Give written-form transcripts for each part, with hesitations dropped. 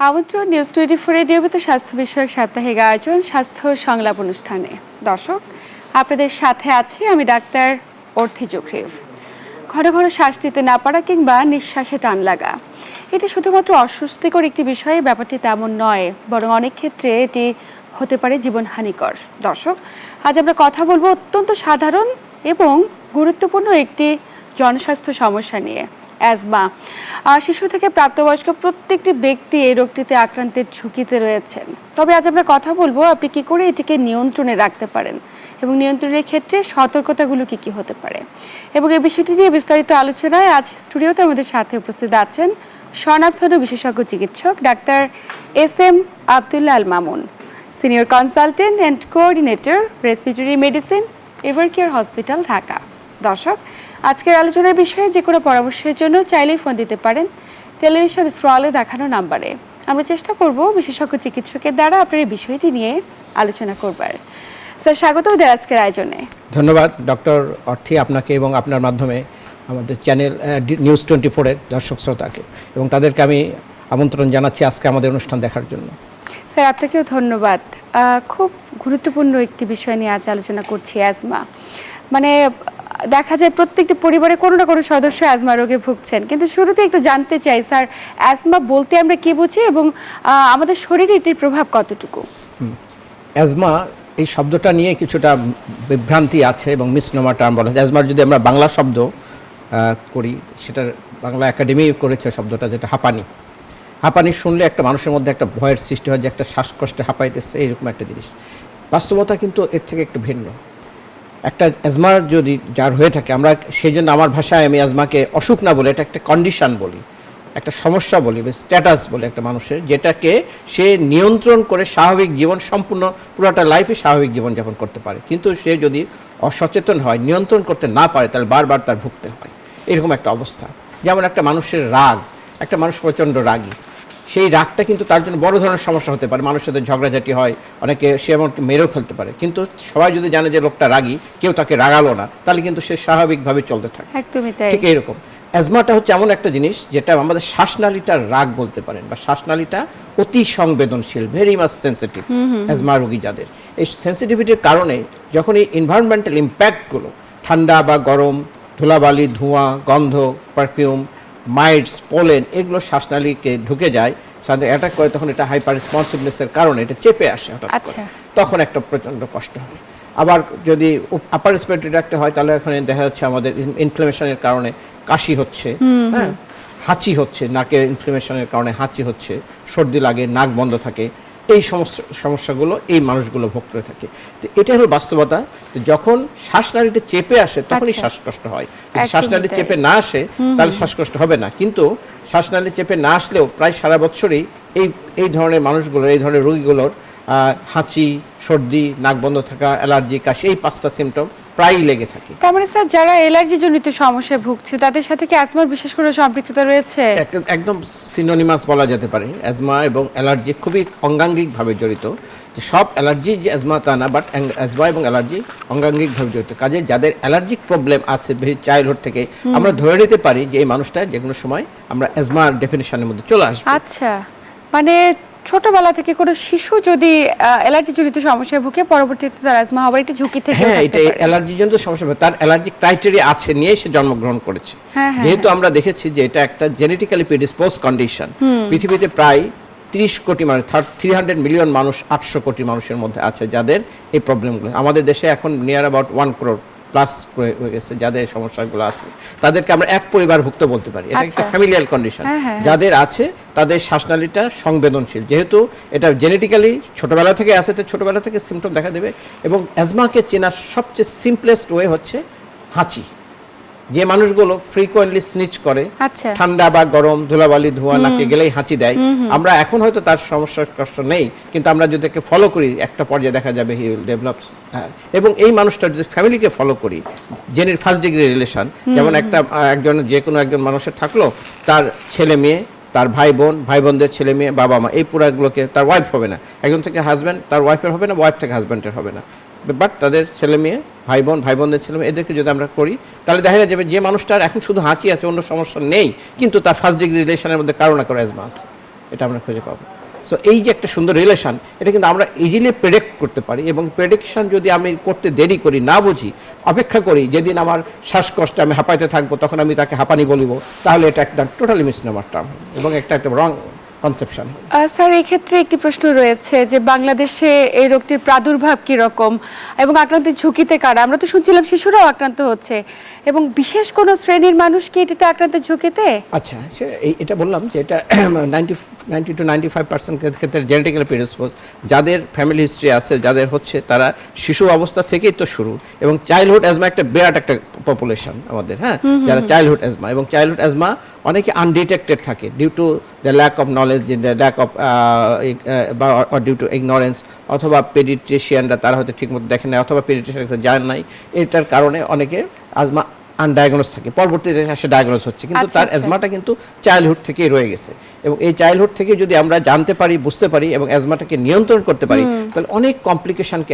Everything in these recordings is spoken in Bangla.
আমন্ত্রণ নিউজ 24 এর নিয়মিত স্বাস্থ্য বিষয়ক সাপ্তাহিক আয়োজন স্বাস্থ্য সংলাপ অনুষ্ঠানে। দর্শক, আপনাদের সাথে আছি আমি ডাক্তার অর্থি জোখরিফ। ঘন ঘন শ্বাস নিতে না পারা কিংবা নিঃশ্বাসে টান লাগা, এটি শুধুমাত্র অস্বস্তিকর একটি বিষয়, ব্যাপারটি তেমন নয়, বরং অনেক ক্ষেত্রে এটি হতে পারে জীবনহানিকর। দর্শক, আজ আমরা কথা বলবো অত্যন্ত সাধারণ এবং গুরুত্বপূর্ণ একটি জনস্বাস্থ্য সমস্যা নিয়ে, অ্যাজমা। শিশু থেকে প্রাপ্তবয়স্ক প্রত্যেকটি ব্যক্তি এই রোগটিতে আক্রান্তের ঝুঁকিতে রয়েছেন। তবে আজ আমরা কথা বলবো আপনি কি করে এটিকে নিয়ন্ত্রণে রাখতে পারেন এবং নিয়ন্ত্রণের ক্ষেত্রে সতর্কতাগুলো কি হতে পারে, এবং এই বিষয়টি নিয়ে বিস্তারিত আলোচনায় আজ স্টুডিওতে আমাদের সাথে উপস্থিত আছেন স্বনামধন্য বিশেষজ্ঞ চিকিৎসক doctor SM Abdullah Al Mamun, senior consultant and coordinator respiratory medicine, Evercare hospital, Dhaka. দর্শক, আজকের আলোচনার বিষয়ে যে কোনো পরামর্শের জন্য চাইলেই ফোন দিতে পারেন টেলিভিশন স্ক্রলে দেখানো নাম্বারে। আমরা চেষ্টা করব বিশেষজ্ঞ চিকিৎসকের দ্বারা আপনার এই বিষয়টি নিয়ে আলোচনা করবার। স্যার, স্বাগত দেয় আজকের আয়োজনে। ধন্যবাদ ডক্টর অর্থি, আপনাকে এবং আপনার মাধ্যমে আমাদের চ্যানেল নিউজ 24-এর দর্শক শ্রোতাকে এবং তাদেরকে আমি আমন্ত্রণ জানাচ্ছি আজকে আমাদের অনুষ্ঠান দেখার জন্য। স্যার, আপনাকেও ধন্যবাদ। খুব গুরুত্বপূর্ণ একটি বিষয় নিয়ে আজ আলোচনা করছি, অ্যাজমা। মানে দেখা যায় প্রত্যেকটি পরিবারে কোনো না কোনো সদস্য অ্যাজমা রোগে ভুগছেন, কিন্তু শুরুতে একটু জানতে চাই স্যার, অ্যাজমা বলতে আমরা কি বুঝি এবং আমাদের শরীরে এটির প্রভাব কতটুকু? অ্যাজমা এই শব্দটা নিয়ে কিছুটা বিভ্রান্তি আছে এবং মিসনোমার টার্ম বলা হয়। অ্যাজমার যদি আমরা বাংলা শব্দ করি, সেটার বাংলা একাডেমি করেছে শব্দটা, যেটা হাঁপানি। হাঁপানি শুনলে একটা মানুষের মধ্যে একটা ভয়ের সৃষ্টি হয় যে একটা শ্বাসকষ্টে হাঁপাইতেছে, এইরকম একটা জিনিস। বাস্তবতা কিন্তু এর থেকে একটু ভিন্ন। একটা অ্যাজমার যদি যার হয়ে থাকে, আমরা সেই জন্য আমার ভাষায় আমি অ্যাজমাকে অসুখ না বলে এটা একটা কন্ডিশন বলি, একটা সমস্যা বলি, স্ট্যাটাস বলি একটা মানুষের, যেটাকে সে নিয়ন্ত্রণ করে স্বাভাবিক জীবন সম্পূর্ণ পুরোটা লাইফে স্বাভাবিক জীবনযাপন করতে পারে। কিন্তু সে যদি অসচেতন হয়, নিয়ন্ত্রণ করতে না পারে, তাহলে বারবার তার ভুগতে হয়। এরকম একটা অবস্থা। যেমন একটা মানুষের রাগ, একটা মানুষ প্রচণ্ড রাগী, সেই রাগটা কিন্তু তার জন্য বড় ধরনের সমস্যা হতে পারে। মানুষের সাথে ঝগড়াঝাটি হয়, অনেকে সে এমনকি মেরেও ফেলতে পারে। কিন্তু সবাই যদি জানে যে লোকটা রাগী, কেউ তাকে রাগালো না, তাহলে কিন্তু সে স্বাভাবিকভাবে চলতে থাকে। একদমই তাই। ঠিক এইরকম অ্যাজমাটা হচ্ছে এমন একটা জিনিস যেটা আমাদের শ্বাসনালীটার রাগ বলতে পারেন, বা শ্বাসনালীটা অতি সংবেদনশীল, ভেরি মাচ সেন্সিটিভ অ্যাজমা রোগী যাদের। এই সেন্সিটিভিটির কারণে যখন এই এনভায়রনমেন্টাল ইম্প্যাক্টগুলো, ঠান্ডা বা গরম, ধুলাবালি, ধোঁয়া, গন্ধ, পারফিউম, মাইটস, পোলেন, এগুলো শ্বাসনালীকে ঢুকে যায়, সাথে অ্যাটাক করে, তখন এটা হাইপার রেসপন্সিভনেসের কারণে এটা চেপে আসে হঠাৎ করে, তখন একটা প্রচণ্ড কষ্ট হয়। আবার যদি আপার রেসপিরেটরি ট্র্যাক্টে হয়, তাহলে এখানে দেখা যাচ্ছে আমাদের ইনফ্লামেশনের কারণে কাশি হচ্ছে, হ্যাঁ, হাঁচি হচ্ছে, নাকের ইনফ্লামেশনের কারণে হাঁচি হচ্ছে, সর্দি লাগে, নাক বন্ধ থাকে। এই সমস্ত সমস্যাগুলো এই মানুষগুলো ভোগ করে থাকে। তো এটা হলো বাস্তবতা। তো যখন শ্বাসনালীতে চেপে আসে তখনই শ্বাসকষ্ট হয়। যদি শ্বাসনালী চেপে না আসে তাহলে শ্বাসকষ্ট হবে না। কিন্তু শ্বাসনালী চেপে না আসলেও প্রায় সারা বছরই এই ধরনের মানুষগুলোর, এই ধরনের রোগীগুলোর হাঁচি, সর্দি, নাক বন্ধ থাকা, অ্যালার্জি, কাশি, এই 5টা সিমটম প্রায়ই লেগে থাকে। তার মানে স্যার, যারা অ্যালার্জি জনিত সমস্যায় ভুগছে তাদের সাথে কি অ্যাজমার বিশেষ করে সম্পৃক্ততা রয়েছে? একদম সিনোনিমাস বলা যেতে পারে। অ্যাজমা এবং অ্যালার্জি খুবই অঙ্গাঙ্গিকভাবে জড়িত। যে সব অ্যালার্জি যে অ্যাজমা তা না, বাট অ্যাজমা এবং অ্যালার্জি অঙ্গাঙ্গিকভাবে জড়িত। কাজে যাদের অ্যালার্জিক প্রবলেম আছে চাইল্ডহুড থেকে, আমরা ধরে নিতে পারি যে এই মানুষটা যে কোনো সময় আমরা অ্যাজমার ডেফিনিশনের মধ্যে চলে আসবে। আচ্ছা, মানে ছোটবেলা থেকে কোনো শিশু যদি অ্যালার্জি জনিত সমস্যায় ভুগে, পরবর্তীতে তার অ্যাজমা হওয়ার একটা ঝুঁকি থেকে, হ্যাঁ, এটা অ্যালার্জি জনিত সমস্যা, তার অ্যালার্জি ক্রাইটেরিয়া আছে নিয়ে সে জন্মগ্রহণ করেছে। যেহেতু আমরা দেখেছি যে এটা একটা জেনেটিক্যালি প্রিডিসপোজ কন্ডিশন। পৃথিবীতে প্রায় 30 কোটি মানুষ, 300 মিলিয়ন মানুষ, 800 কোটি মানুষের মধ্যে আছে যাদের এই প্রবলেমগুলো। আমাদের দেশে এখন নিয়ার অ্যাবাউট 1 crore প্লাস হয়ে গেছে যাদের সমস্যাগুলো আছে। তাদেরকে আমরা এক পরিবারভুক্ত বলতে পারি। এটা একটা ফ্যামিলিয়াল কন্ডিশন। যাদের আছে তাদের শ্বাসনালীটা সংবেদনশীল, যেহেতু এটা জেনেটিক্যালি ছোটবেলা থেকে আছে, তো ছোটবেলা থেকে সিমটম দেখা দেবে। এবং অ্যাজমাকে চেনার সবচেয়ে সিম্পলেস্ট ওয়ে হচ্ছে হাঁচি। যে মানুষগুলো ফ্রিকোয়েন্টলি স্নিচ করে, ঠান্ডা বা গরম, ধুলাবালি, ধোঁয়া নাকে গেলেই হাঁচি দেয়, আমরা এখন হয়তো তার সমস্যার কষ্ট নেই, কিন্তু আমরা যদি তাকে ফলো করি একটা পর্যায়ে দেখা যাবে হি উইল ডেভেলপ। এবং এই মানুষটা যদি ফ্যামিলিকে ফলো করি, জেনের ফার্স্ট ডিগ্রি রিলেশন, যেমন একজন যে কোনো একজন মানুষের থাকলো, তার ছেলে মেয়ে, তার ভাই বোনদের ছেলে মেয়ে, বাবা মা, এই পুরাগুলোকে, তার ওয়াইফ হবে না, একজন থেকে হাজব্যান্ড তার ওয়াইফের হবে না, ওয়াইফ থেকে হাজব্যান্ডের হবে না, বাট তাদের ছেলে মেয়ে ভাই বোনদের ছেলে মেয়ে এদেরকে যদি আমরা করি তাহলে দেখা যাবে যে মানুষটার এখন শুধু হাঁচি আছে, অন্য সমস্যা নেই, কিন্তু তার ফার্স্ট ডিগ্রি রিলেশনের মধ্যে কারো না কারো অ্যাজমা আছে, এটা আমরা খুঁজে পাবো। সো এই যে একটা সুন্দর রিলেশন, এটা কিন্তু আমরা ইজিলি প্রেডিক্ট করতে পারি, এবং প্রেডিকশন যদি আমি করতে দেরি করি, না বুঝি, অপেক্ষা করি যেদিন আমার শ্বাসকষ্টে আমি হাঁপাইতে থাকবো তখন আমি তাকে হাঁপানি বলিব, তাহলে এটা একটা টোটালি মিসনোমার টার্ম এবং একটা রং কনসেপশন। স্যার, এই ক্ষেত্রে একটি প্রশ্ন রয়েছে যে বাংলাদেশে এই রোগটির প্রাদুর্ভাব কি রকম এবং আক্রান্তের ঝুঁকিতে কারা? আমরা তো শুনছিলাম শিশুরাও আক্রান্ত হচ্ছে, এবং বিশেষ কোনো শ্রেণীর মানুষ কি এটিতে আক্রান্তের ঝুঁকিতে? আচ্ছা, এটা বললাম যে এটা 90 to 95% ক্ষেত্রে জেনেটিক্যালি প্রিডিসপোজ, যাদের ফ্যামিলি হিস্ট্রি আছে, যাদের হচ্ছে, তারা শিশু অবস্থা থেকেই তো শুরু, এবং চাইল্ডহুড অ্যাজমা একটা বিরাট একটা পপুলেশন আমাদের, হ্যাঁ, যারা চাইল্ডহুড অ্যাজমা, এবং চাইল্ডহুড অ্যাজমা অনেকে আনডিটেক্টেড থাকে due to the lack of knowledge, lack of বা ডিউ টু ইগনোরেন্স, অথবা পেডিট্রিশিয়ানরা তারা হয়তো ঠিকমতো দেখেন না, অথবা পেডিট্রিশিয়ান জানেন নাই, এটার কারণে অনেকে আজমা আনডায়াগনোজ থাকে, পরবর্তীতে সে ডায়াগনোজ হচ্ছে, কিন্তু তার অ্যাজমাটা কিন্তু চাইল্ডহুড থেকেই রয়ে গেছে। এবং এই চাইল্ডহুড থেকে যদি আমরা জানতে পারি, বুঝতে পারি এবং অ্যাজমাটাকে নিয়ন্ত্রণ করতে পারি, তাহলে অনেক কমপ্লিকেশনকে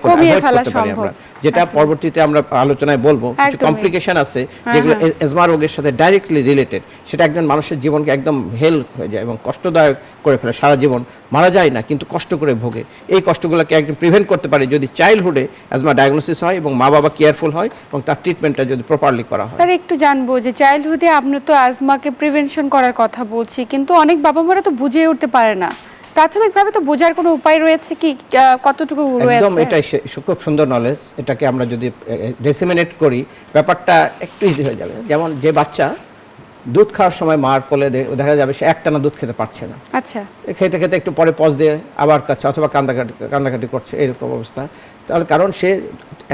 করতে পারি আমরা, যেটা পরবর্তীতে আমরা আলোচনায় বলবো। কিছু কমপ্লিকেশন আছে যেগুলো অ্যাজমা রোগের সাথে ডাইরেক্টলি রিলেটেড, সেটা একজন মানুষের জীবনকে একদম হেল হয়ে যায় এবং কষ্টদায়ক করে ফেলে, সারা জীবন মারা যায় না কিন্তু কষ্ট করে ভোগে। এই কষ্টগুলোকে একদম প্রিভেন্ট করতে পারি যদি চাইল্ডহুডে অ্যাজমা ডায়াগনোসিস হয় এবং মা বাবা কেয়ারফুল হয় এবং তার ট্রিটমেন্টটা যদি প্রপারলি করা হয়। স্যার, একটু জানবো যে চাইল্ডহুডে আমরা তো অ্যাজমাকে প্রিভেনশন করার কথা বলছি, কিন্তু অনেক বাবা মারা তো বুঝিয়ে উঠতে পারে না, প্রাথমিকভাবে তো বোঝার কোনো উপায় রয়েছে কি? কতটুকু রয়েছে? একদম, এটাই খুব সুন্দর নলেজ। এটাকে আমরা যদি ডিসেমিনেট করি, ব্যাপারটা একটু ইজি হয়ে যাবে। যেমন যে বাচ্চা দুধ খাওয়ার সময় মার কোলে দেখা যাবে সে একটানা দুধ খেতে পারছে না, আচ্ছা, খেতে খেতে একটু পরে পজ দিয়ে আবার কাছে, অথবা কান্দাকাটি করছে, এরকম অবস্থা। তাহলে কারণ সে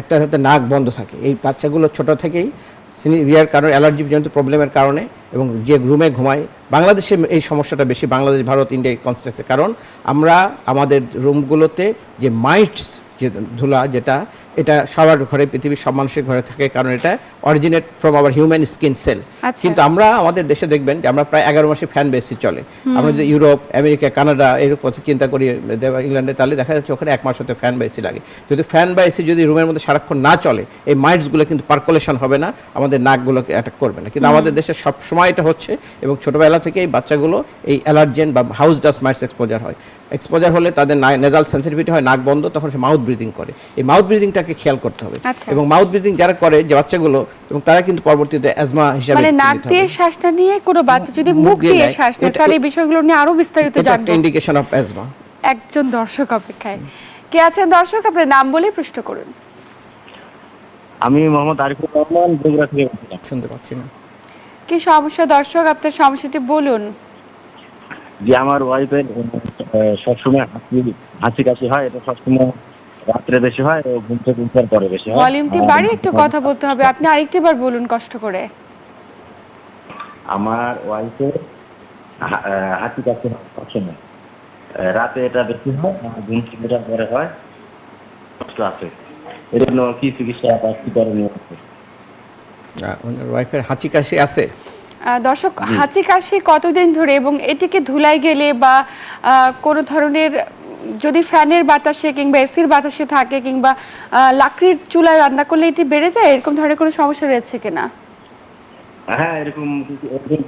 একটা হয়তো নাক বন্ধ থাকে। এই বাচ্চাগুলো ছোট থেকেই সিভিয়ার কারণ অ্যালার্জি জনিত প্রবলেমের কারণে, এবং যে রুমে ঘুমায়, বাংলাদেশে এই সমস্যাটা বেশি, বাংলাদেশ, ভারত, ইন্ডিয়া কনস্ট্রাক্টের কারণ আমরা আমাদের রুমগুলোতে যে মাইটস, যে ধুলা, যেটা এটা সবার ঘরে, পৃথিবীর সব মানুষের ঘরে থাকে, কারণ এটা originate from our human skin cell. কিন্তু আমরা আমাদের দেশে দেখবেন যে আমরা প্রায় 11 মাসে ফ্যান বেসি চলে। আমরা যদি ইউরোপ, আমেরিকা, কানাডা এরকম কথা চিন্তা করি, ইংল্যান্ডে, তাহলে দেখা যাচ্ছে ওখানে 1 মাস হতে ফ্যান বা এসি লাগে। যদি ফ্যান বা এসি যদি রুমের মধ্যে সারাক্ষণ না চলে, এই মাইটসগুলো কিন্তু পার্কুলেশন হবে না, আমাদের নাকগুলোকে অ্যাটাক করবে না। কিন্তু আমাদের দেশে সব সময় এটা হচ্ছে, এবং ছোটবেলা থেকেই বাচ্চাগুলো এই অ্যালার্জেন বা হাউস ডাস্ট মাইটস এক্সপোজার হয়। এক্সপোজার হলে তাদের নেজাল সেন্সিটিভিটি হয়, নাক বন্ধ, তখন সে মাউথ ব্রিদিং করে। এই মাউথ ব্রিদিংটাকে খেয়াল করতে হবে, এবং মাউথ ব্রিদিং যারা করে, যে বাচ্চাগুলো, এবং তারা কিন্তু পরবর্তীতে অ্যাজমা হিসাবে, মানে নাক দিয়ে শ্বাসটা নিয়ে কোনো বাচ্চা যদি মুখ দিয়ে শ্বাস নেয়, স্যার এই বিষয়গুলো নিয়ে আরো বিস্তারিত জানবো। এটা ইন্ডিকেশন অফ অ্যাজমা। একজন দর্শক অপেক্ষায় কে আছেন? দর্শক, আপনার নাম বলে প্রশ্ন করুন। আমি মোহাম্মদ আরিফুর রহমান, বগুড়া থেকে বলছিলাম। শুনতে পাচ্ছি না। কি সমস্যা দর্শক? আপনার সমস্যাটি বলুন। যে আমার ওয়াইফের সবসময় হাসি কাশি হয়, এটা সবসময় রাত্রে বেশি হয়, ঘুম থেকে উঠার পরে বেশি হয়। ভলিউমটি বাড়িয়ে একটু কথা বলতে হবে, আপনি আরেকটিবার বলুন কষ্ট করে। আমার ওয়াইফের হাসি কাশি হয় সবসময়, রাতে এটা বেশি হয়, ঘুম থেকে উঠার পরে হয়, কষ্ট আছে। এর জন্য কি চিকিৎসা বা কি করণীয় আছে? ওয়াইফের হাঁচি কাশি আছে। দর্শক, হাঁচি কাশি কতদিন ধরে, এবং এটিকে ধুলাই গেলে বা কোনো ধরনের যদি ফ্যানের বাতাসে কিংবা এসির বাতাসে থাকে, কিংবা লাকড়ির চুলায় রান্না করলে এটি বেড়ে যায়, এরকম ধরনের কোনো সমস্যা রয়েছে কিনা? হ্যাঁ, এরকম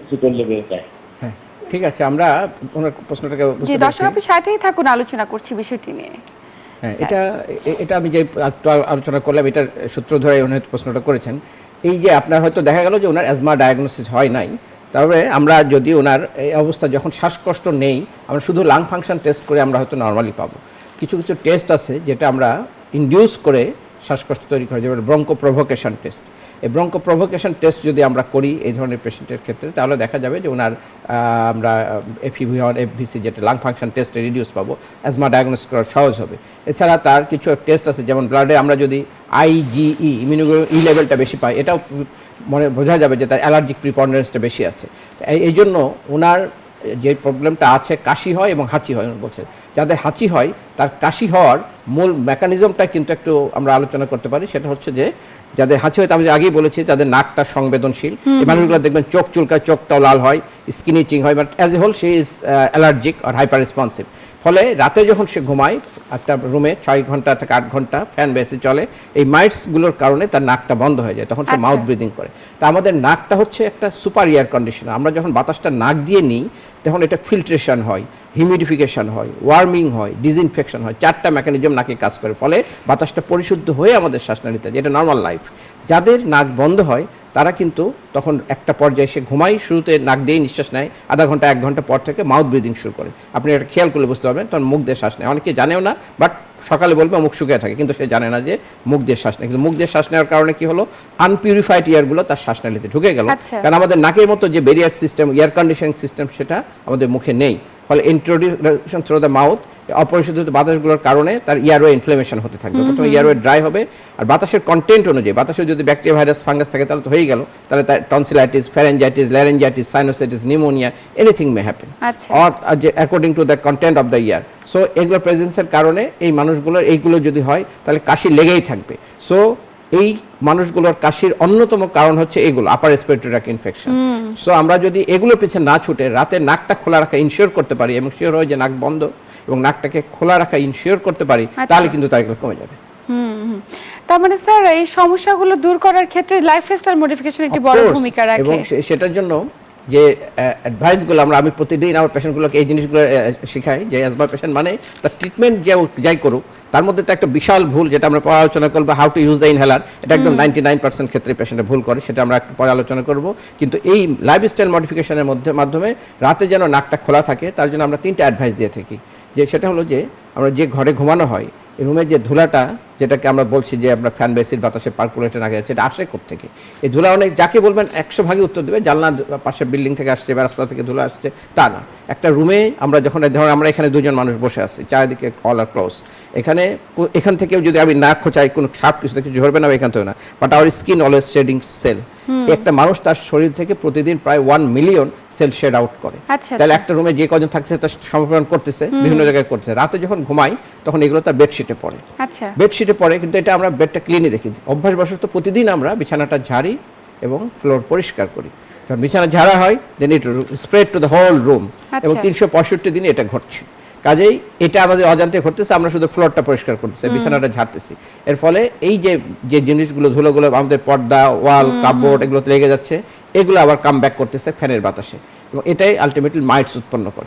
কিছু করলে বেড়ে যায়। হ্যাঁ, ঠিক আছে, আমরা ওনার প্রশ্নটাকে বুঝতে জি পারছি। দর্শক, আপনি সাথেই থাকুন, আলোচনা করছি বিষয়টি নিয়ে। হ্যাঁ, এটা আমি যে আলোচনা করলাম, এটার সূত্র ধরে উনি প্রশ্নটা করেছেন। এই যে আপনার হয়তো দেখা গেল যে ওনার অ্যাজমা ডায়াগনোসিস হয় নাই, তবে আমরা যদি ওনার এই অবস্থা যখন শ্বাসকষ্ট নেই, আমরা শুধু লাং ফাংশন টেস্ট করে আমরা হয়তো নর্মালি পাবো। কিছু কিছু টেস্ট আছে যেটা আমরা ইনডিউস করে শ্বাসকষ্ট তৈরি করে, যেমন ব্রঙ্কো প্রভোকেশন টেস্ট। এই ব্রঙ্কো প্রভোকেশন টেস্ট যদি আমরা করি এই ধরনের পেশেন্টের ক্ষেত্রে, তাহলে দেখা যাবে যে ওনার আমরা FEV1, FVC, যেটা লাং ফাংশন টেস্টে রিডিউস পাবো, অ্যাজমা ডায়াগনোস করা সহজ হবে। এছাড়া তার কিছু টেস্ট আছে, যেমন ব্লাডে আমরা যদি IgE, ইমিউনোগ্লোবিন E লেভেলটা বেশি পাই, এটাও মনে বোঝা যাবে যে তার অ্যালার্জিক প্রিপন্ডারেন্সটা বেশি আছে। এই জন্য ওনার যে প্রবলেমটা আছে, কাশি হয় এবং হাঁচি হয়, বলছে যাদের হাঁচি হয় তার কাশি হওয়ার মূল মেকানিজমটা কিন্তু একটু আমরা আলোচনা করতে পারি। সেটা হচ্ছে যে যাদের হাঁচি হয়তো আমি আগেই বলেছি তাদের নাকটা সংবেদনশীল, এই মানুষগুলো দেখবেন চোখ চুলকায়, চোখটাও লাল হয়, স্কিন ইচিং হয়, বাট অ্যাজ এ হোল সে ইজ অ্যালার্জিক আর হাইপার রেসপন্সিভ। ফলে রাতে যখন সে ঘুমায় একটা রুমে 6 ঘন্টা থেকে 8 ঘন্টা ফ্যান বেসে চলে, এই মাইটসগুলোর কারণে তার নাকটা বন্ধ হয়ে যায়, তখন সে মাউথ ব্রিদিং করে। তা আমাদের নাকটা হচ্ছে একটা সুপার এয়ার কন্ডিশনার। আমরা যখন বাতাসটা নাক দিয়ে নিই তখন এটা ফিল্ট্রেশন হয়, হিউমিডিফিকেশন হয়, ওয়ার্মিং হয়, ডিসইনফেকশন হয়, 4টা মেকানিজম নাকে কাজ করে, ফলে বাতাসটা পরিশুদ্ধ হয়ে আমাদের শ্বাসনালীতে, যেটা নর্মাল লাইফ। যাদের নাক বন্ধ হয় তারা কিন্তু তখন একটা পর্যায়ে সে ঘুমাই, শুরুতে নাক দিয়ে নিঃশ্বাস নেয়, আধা ঘন্টা 1 ঘন্টা পর থেকে মাউথ ব্রিদিং শুরু করে। আপনি এটা খেয়াল করলে বুঝতে পারবেন, তখন মুখ দিয়ে শ্বাস নেয়। অনেকে জানেও না, বাট সকালে বলবে মুখ শুকিয়ে থাকে, কিন্তু সে জানে না যে মুখ দিয়ে শ্বাস নেয়। কিন্তু মুখ দিয়ে শ্বাস নেওয়ার কারণে কি হলো, আনপিউরিফাইড এয়ারগুলো তার শ্বাসনালীতে ঢুকে গেল। কারণ আমাদের নাকের মতো যে barrier system, air conditioning system, সেটা আমাদের মুখে নেই। ফলে ইন্ট্রোডিউশন থ্রু দ্য মাউথ, অপরিশোধিত বাতাসগুলোর কারণে তার ইয়ারওয়ে ইনফ্লেমেশন হতে থাকবে। প্রথমে ইয়ারওয়ে ড্রাই হবে, আর বাতাসের কন্টেন্ট অনুযায়ী, বাতাসে যদি ব্যাকটেরিয়া, ভাইরাস, ফাঙ্গাস থাকে তাহলে তো হয়ে গেল, তাহলে তার tonsillitis, pharyngitis, ল্যারেঞ্জাইটিস, sinusitis, pneumonia, anything may happen or according to the content of the year. So এগুলো প্রেজেন্সের কারণে এই মানুষগুলোর এইগুলো যদি হয় তাহলে কাশি লেগেই থাকবে। সো এই মানুষগুলোর কাশির অন্যতম কারণ হচ্ছে এগুলো, upper respiratory tract infection. So আমরা যদি এগুলোর পিছনে না ছুটে রাতে নাকটা খোলা রাখা ইনশিওর করতে পারি, এবং শিওর হয় যে নাক বন্ধ এবং নাকটাকে খোলা রাখা ইনশিওর করতে পারি, তাহলে কিন্তু তার এগুলো কমে যাবে। তার মানে স্যার এই সমস্যাগুলো দূর করার ক্ষেত্রে লাইফস্টাইল মডিফিকেশন একটি বড় ভূমিকা রাখে। এবং সেটার জন্য যে অ্যাডভাইসগুলো আমি প্রতিদিন আমার পেশেন্টগুলোকে এই জিনিসগুলো শেখাই, যে অ্যাজমা পেশেন্ট মানে তার ট্রিটমেন্ট যে যাই করুক, তার মধ্যে তো একটা বিশাল ভুল, যেটা আমরা পরে আলোচনা করবো, how to use the inhaler. এটা একদম 99% ক্ষেত্রে পেশেন্টে ভুল করে, সেটা আমরা একটু পরে আলোচনা করব। কিন্তু এই লাইফস্টাইল মডিফিকেশনের মাধ্যমে রাতে যেন নাকটা খোলা থাকে, তার জন্য আমরা 3টা অ্যাডভাইস দিয়ে থাকি। যে সেটা হলো যে আমরা যে ঘরে ঘুমানো হয়, এই রুমের যে ধুলাটা, যেটাকে আমরা বলছি যে আমরা ফ্যান বেসির বাতাসে পার্কুলেটে না যাচ্ছে, এটা আসে কোত্থেকে? এই ধুলা অনেক, যাকে বলবেন 100 ভাগই উত্তর দেবে জানলা পাশে বিল্ডিং থেকে আসছে বা রাস্তা থেকে ধুলা আসছে, তা না। একটা রুমে আমরা যখন ধরুন আমরা এখানে 2জন মানুষ বসে আছি, চারিদিকে অল আর ক্লোজ, এখান থেকেও যদি আমি না খোঁচাই, কোনো সাপ কিছু কিছু ঝরবে না এখান থেকে না, but our skin always shedding cell. একটা মানুষ তার শরীর থেকে প্রতিদিন প্রায় 1 মিলিয়ন সেল শেড আউট করে। তাহলে একটা রুমে যে কজন থাকছে তার সমপরিমাণ করতেছে, বিভিন্ন জায়গায় করতেছে। রাতে যখন ঘুমাই তখন এগুলো তার বেডশিটে পড়ে, বেডশিটে পড়ে, কিন্তু এটা আমরা বেডটা ক্লিনই দেখি। অভ্যাসবশত প্রতিদিন আমরা বিছানাটা ঝাড়ি এবং ফ্লোর পরিষ্কার করি। যখন বিছানা ঝাড়া হয়, then it spread to the whole room, এবং 365 দিন এটা ঘটছে। কাজেই এটা আমাদের অজান্তে ঘটতেছে, আমরা শুধু ফ্লোরটা পরিষ্কার করতেছি, বিছানাটা ঝাড়তেছি। এর ফলে এই যে জিনিসগুলো, ধুলোগুলো আমাদের পর্দা, ওয়াল, কাপবোর্ড, এগুলোতে লেগে যাচ্ছে, এগুলো আবার কাম ব্যাক করতেছে ফ্যানের বাতাসে, এবং এটাই আলটিমেটলি মাইটস উৎপন্ন করে।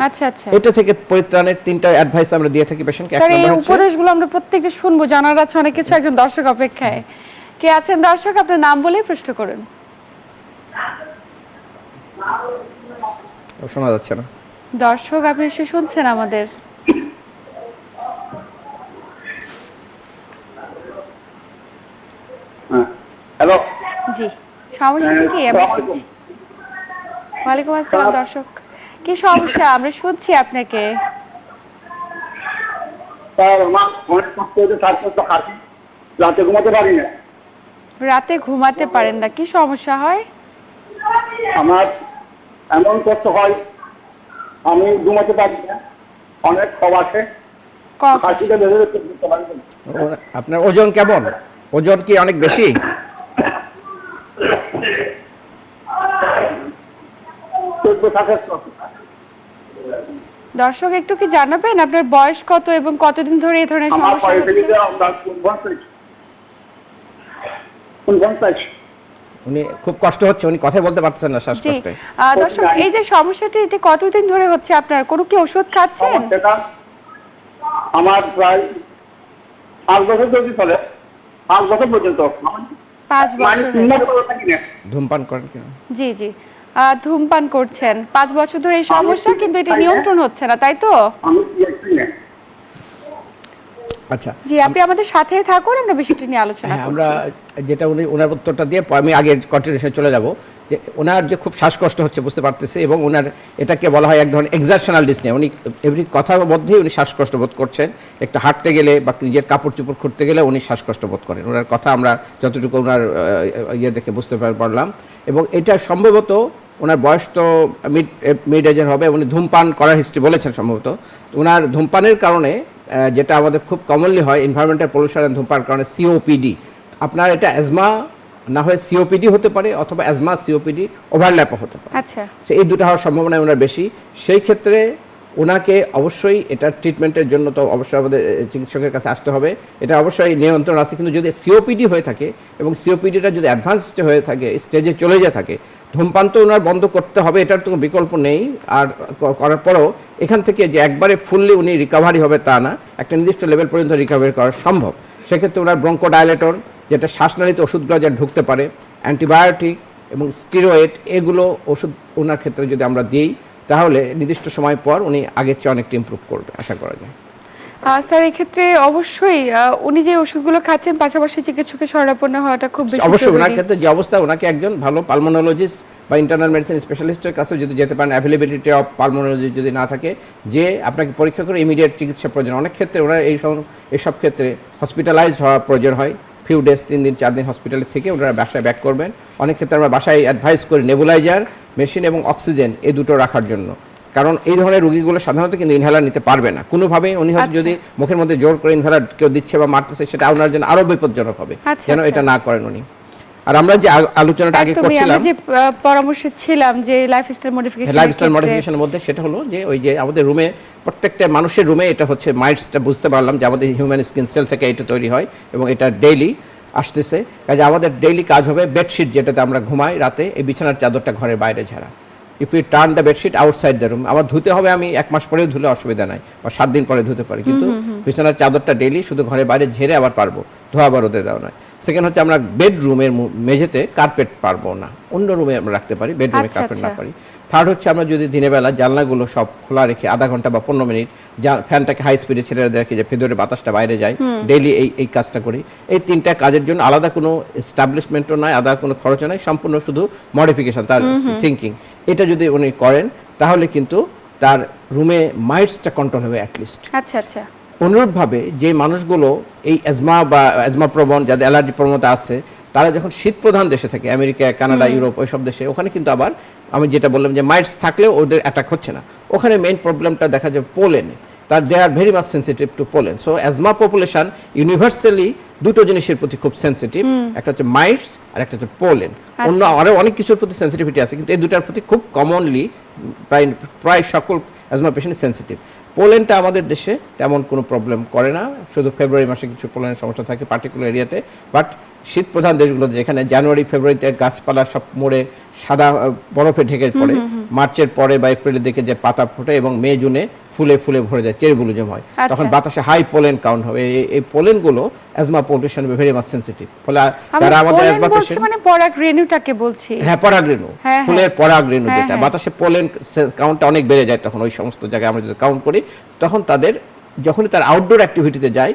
এটা থেকে পরিত্রাণের 3টা অ্যাডভাইস আমরা দিয়ে থাকি পেশেন্টকে। স্যার এই উপদেশগুলো আমরা প্রত্যেকটা শুনবো, জানার আছে অনেক কিছু। একজন দর্শক অপেক্ষায় কে আছেন? দর্শক, আপনার নাম বলেই প্রশ্ন করুন। শোনা যাচ্ছে না দর্শক, আপনি এসে শুনছেন আমাদের? হ্যালো, জি, সমস্যাটা কি? আমরা শুনছি। ওয়ালাইকুম আসসালাম। দর্শক, কি সমস্যা? আমরা শুনছি আপনাকে। রাতে ঘুমাতে পারি না। রাতে ঘুমাতে পারেন না? কি সমস্যা হয়? আমার এমন কষ্ট হয়, আমি ঘুমাতে পারি না, অনেক কফ আসে। আপনার ওজন কেমন? ওজন কি অনেক বেশি? দর্শক, একটু কি জানাবেন আপনার বয়স কত এবং কতদিন ধরে এই ধরনের সমস্যা হচ্ছে? উনি খুব কষ্ট হচ্ছে, উনি কথা বলতে পারছেন না শ্বাসকষ্টে। দর্শক, এই যে সমস্যাটি, এটা কতদিন ধরে হচ্ছে আপনার? কোনো কি ওষুধ খাচ্ছেন? আমার প্রায় 5 বছর ধরে চলে, 5 বছর পর্যন্ত। 5 বছর ধূমপান করেন কিনা? জি জি, ধূমপান করছেন 5 বছর ধরে এই সমস্যা, কিন্তু এটা নিয়ন্ত্রণ হচ্ছে না, তাই তো? আচ্ছা জি, আপনি আমাদের সাথেই থাকুন, আমরা বিষয়টি নিয়ে আলোচনা করব। আমরা যেটা ওনার উত্তরটা দিয়ে আমি আগে কন্টিনিউশনে চলে যাব, যে ওনার যে খুব শ্বাসকষ্ট হচ্ছে বুঝতে পারতেছে, এবং ওনার এটাকে বলা হয় এক ধরনের এক্সারশনাল ডিসনিয়া। উনি এভরি কথার মধ্যেই উনি শ্বাসকষ্ট বোধ করছেন। একটা হাঁটতে গেলে বা নিজের কাপড় চোপড় খুঁড়তে গেলে উনি শ্বাসকষ্ট বোধ করেন। ওনার কথা আমরা যতটুকু ওনার দেখে বুঝতে পারলাম। এবং এটা সম্ভবত ওনার বয়স তো মিড এজের হবে, উনি ধূমপান করার হিস্ট্রি বলেছেন সম্ভবত। ওনার ধূমপানের কারণে যেটা আমাদের খুব কমনলি হয় এনভায়রনমেন্টাল পলিউশন এন্ড ধূমপান কারণে সিওপিডি। আপনার এটা অ্যাজমা না হয়ে সিওপিডি হতে পারে অথবা অ্যাজমা সিওপিডি ওভারল্যাপও হতে পারে। আচ্ছা, সো এই দুটো হওয়ার সম্ভাবনা ওনার বেশি। সেই ক্ষেত্রে ওনাকে অবশ্যই এটা ট্রিটমেন্টের জন্য তো অবশ্যই আমাদের চিকিৎসকের কাছে আসতে হবে, এটা অবশ্যই নিয়ন্ত্রণ আছে। কিন্তু যদি সিওপিডি হয়ে থাকে এবং সিওপিডিটা যদি অ্যাডভান্স হয়ে থাকে, স্টেজে চলে যা থাকে, ধূমপান তো ওনার বন্ধ করতে হবে, এটার তো বিকল্প নেই। আর করার পরেও এখান থেকে যে একবারে ফুললি উনি রিকভারি হবে তা না, একটা নির্দিষ্ট লেভেল পর্যন্ত রিকভারি করা সম্ভব। সেক্ষেত্রে ওনার ব্রঙ্কোডাইলেটর, যেটা শ্বাসনালীতে ওষুধগুলো যা ঢুকতে পারে, অ্যান্টিবায়োটিক এবং স্টিরয়েড, এগুলো ওষুধ ওনার ক্ষেত্রে যদি আমরা দিই তাহলে নির্দিষ্ট সময় পর উনি আগের চেয়ে অনেকটা ইমপ্রুভ করবে আশা করা যায়। স্যার এক্ষেত্রে অবশ্যই উনি যে ওষুধগুলো খাচ্ছেন পাশাপাশি চিকিৎসকের শরণাপন্ন হওয়াটা খুব বেশি অবশ্যই ওনার জরুরি। ক্ষেত্রে যে অবস্থা, ওনাকে একজন ভালো পালমোনোলজিস্ট বা ইন্টারনাল মেডিসিন স্পেশালিস্টের কাছে যদি যেতে পারেন, অ্যাভেলেবিলিটি অফ পালমোনোলজি যদি না থাকে, যে আপনাকে পরীক্ষা করে ইমিডিয়েট চিকিৎসা প্রয়োজন। অনেক ক্ষেত্রে ওনার এইসব ক্ষেত্রে হসপিটালাইজড হওয়ার প্রয়োজন হয়, ফিউ ডেজ, 3 দিন 4 দিন হসপিটালের থেকে ওনারা বাসায় ব্যাক করবেন। অনেক ক্ষেত্রে আমরা বাসায় অ্যাডভাইস করি নেবুলাইজার মেশিন এবং অক্সিজেন এই দুটো রাখার জন্য, কারণ এই ধরনের রোগীগুলো সাধারণত কিন্তু ইনহেলার নিতে পারবে না কোনোভাবেই। উনি হয়তো যদি মুখের মধ্যে জোর করে ইনহেলার কেউ দিচ্ছে বা মারতেছে, সেটা ওনার জন্য আরো বিপজ্জনক হবে, যেন এটা না করেন উনি। আর আমরা যে আলোচনাটা আগে করছিলাম, যে পরামর্শে ছিলাম যে লাইফস্টাইল মডিফিকেশনের মধ্যে, সেটা হলো যে ওই যে আমাদের রুমে, প্রত্যেকটা মানুষের রুমে এটা হচ্ছে মাইটসটা বুঝতে পারলাম যে আমাদের হিউম্যান স্কিন সেল থেকে এটা তৈরি হয় এবং এটা ডেইলি আসতেছে। কাজে আমাদের ডেইলি কাজ হবে বেডশিট যেটাতে আমরা ঘুমাই রাতে, এই বিছানার চাদরটা ঘরের বাইরে ঝাড়া। If you turn the bedsheet outside the room, আবার ধুতে হবে, আমি 1 মাস পরেও ধুলে অসুবিধা নাই বা 7 দিন পরে ধুতে পারি, কিন্তু বিছানার চাদরটা ডেইলি শুধু ঘরের বাইরে ঝেড়ে আবার পারবো, ধোয়া আবার রোদে দেওয়া নয়। সেকেন্ড হচ্ছে আমরা বেডরুমের মেঝেতে কার্পেট পারবো না, অন্য রুমে আমরা রাখতে পারি, বেডরুমে কার্পেট না পারি। থার্ড হচ্ছে আমরা যদি দিনের বেলা জানলাগুলো সব খোলা রেখে আধা ঘন্টা বা 15 মিনিট ফ্যানটাকে হাই স্পিডে ছেড়ে দেখি যে ভেতরে বাতাসটা বাইরে যায়, ডেইলি এই কাজটা করি। এই 3টা কাজের জন্য আলাদা কোনো এস্টাবলিশমেন্টও নয়, আলাদা কোনো খরচও নয়, সম্পূর্ণ শুধু মডিফিকেশন তার থিঙ্কিং। এটা যদি উনি করেন তাহলে কিন্তু তার রুমে মাইটসটা কন্ট্রোল হবে অ্যাটলিস্ট। আচ্ছা আচ্ছা। অনুরূপভাবে যে মানুষগুলো এই অ্যাজমা বা অ্যাজমা প্রবণ, যাদের অ্যালার্জি প্রবণতা আছে, তারা যখন শীত প্রধান দেশে থাকে, আমেরিকা, কানাডা, ইউরোপ, ওইসব দেশে, ওখানে কিন্তু আবার আমি যেটা বললাম যে মাইটস থাকলেও ওদের অ্যাটাক হচ্ছে না। ওখানে মেইন প্রবলেমটা দেখা যায় পোলেনে, they are very much sensitive to pollen. So asthma population universally দুটো জিনিসের প্রতি খুব সেন্সিটিভ, একটা হচ্ছে মাইটস আর একটা হচ্ছে পোলেন। অন্য আরও অনেক কিছুর প্রতি সেন্সিটিভিটি আছে, কিন্তু এই দুটার প্রতি খুব কমনলি প্রায় সকল অ্যাজমা পেশেন্ট সেন্সিটিভ। পোলেনটা আমাদের দেশে তেমন কোনো প্রবলেম করে না, শুধু ফেব্রুয়ারি মাসে কিছু পোলেনের সমস্যা থাকে পার্টিকুলার এরিয়াতে। বাট শীত প্রধান দেশগুলোতে, যেখানে জানুয়ারি ফেব্রুয়ারিতে গাছপালা সব মরে সাদা বরফে ঢেকে পড়ে, মার্চের পরে বা এপ্রিলের দিকে যে পাতা ফোটে এবং মে জুনে ফুলে ফুলে ভরে যায়, চেরি ব্লুজম হয়, তখন বাতাসে হাই পোলেন কাউন্ট হবে। এই পোলেনগুলো asthma population very much sensitive. ফলে যারা আমাদের অ্যাজমা পেশেন্ট, মানে পরাগ রেণুটাকে বলছি, হ্যাঁ পরাগ রেণু, ফুলের পরাগ রেণু যেটা, বাতাসে পোলেন কাউন্টটা অনেক বেড়ে যায় তখন। ওই সমস্ত জায়গায় আমরা যদি কাউন্ট করি, তখন তাদের যখনই তার আউটডোর অ্যাক্টিভিটিতে যায়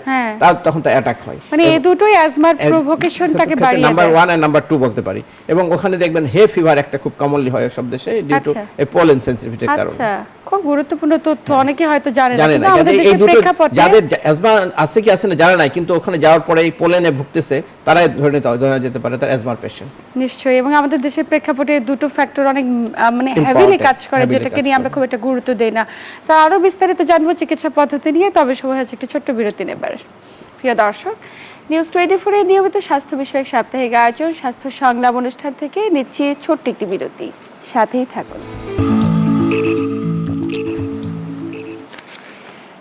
তখন তার অ্যাটাক হয়। মানে এই দুটোই অ্যাজমার প্রভোকেশনটাকে বাড়িয়ে দেয়, নাম্বার 1 আর নাম্বার 2 বলতে পারি। এবং ওখানে দেখবেন হে ফিভার একটা খুব কমনলি হয় সব দেশে, ডিউ টু এই পোলেন সেনসিটিভিটির কারণে। আচ্ছা, খুব গুরুত্বপূর্ণ তথ্য, অনেকে হয়তো জানে না, কিন্তু আমাদের দেশের প্রেক্ষাপটে যাদের অ্যাজমা আছে কি আছে না জানা নাই, কিন্তু ওখানে যাওয়ার পরে এই পোলেনে ভুগতেছে, তারাই ধরে যেতে পারে তার অ্যাজমার পেশেন্ট। নিশ্চয়ই। এবং আমাদের দেশের প্রেক্ষাপটে দুটো ফ্যাক্টর অনেক মানে হেভিলি কাজ করে, যেটাকে নিয়ে আমরা খুব একটা গুরুত্ব দেই না। স্যার আরো বিস্তারিত জানবো চিকিৎসা পদ্ধতি নিয়ে, তবে সময় হচ্ছে একটু ছোট্ট বিরতি নেবার। প্রিয় দর্শক, নিউজ 24 এর নিয়মিত স্বাস্থ্য বিষয়ক সাপ্তাহিক আয়োজন স্বাস্থ্য সংলাপ অনুষ্ঠান থেকে নিচ্ছি ছোট্ট একটি বিরতি, সাথেই থাকুন।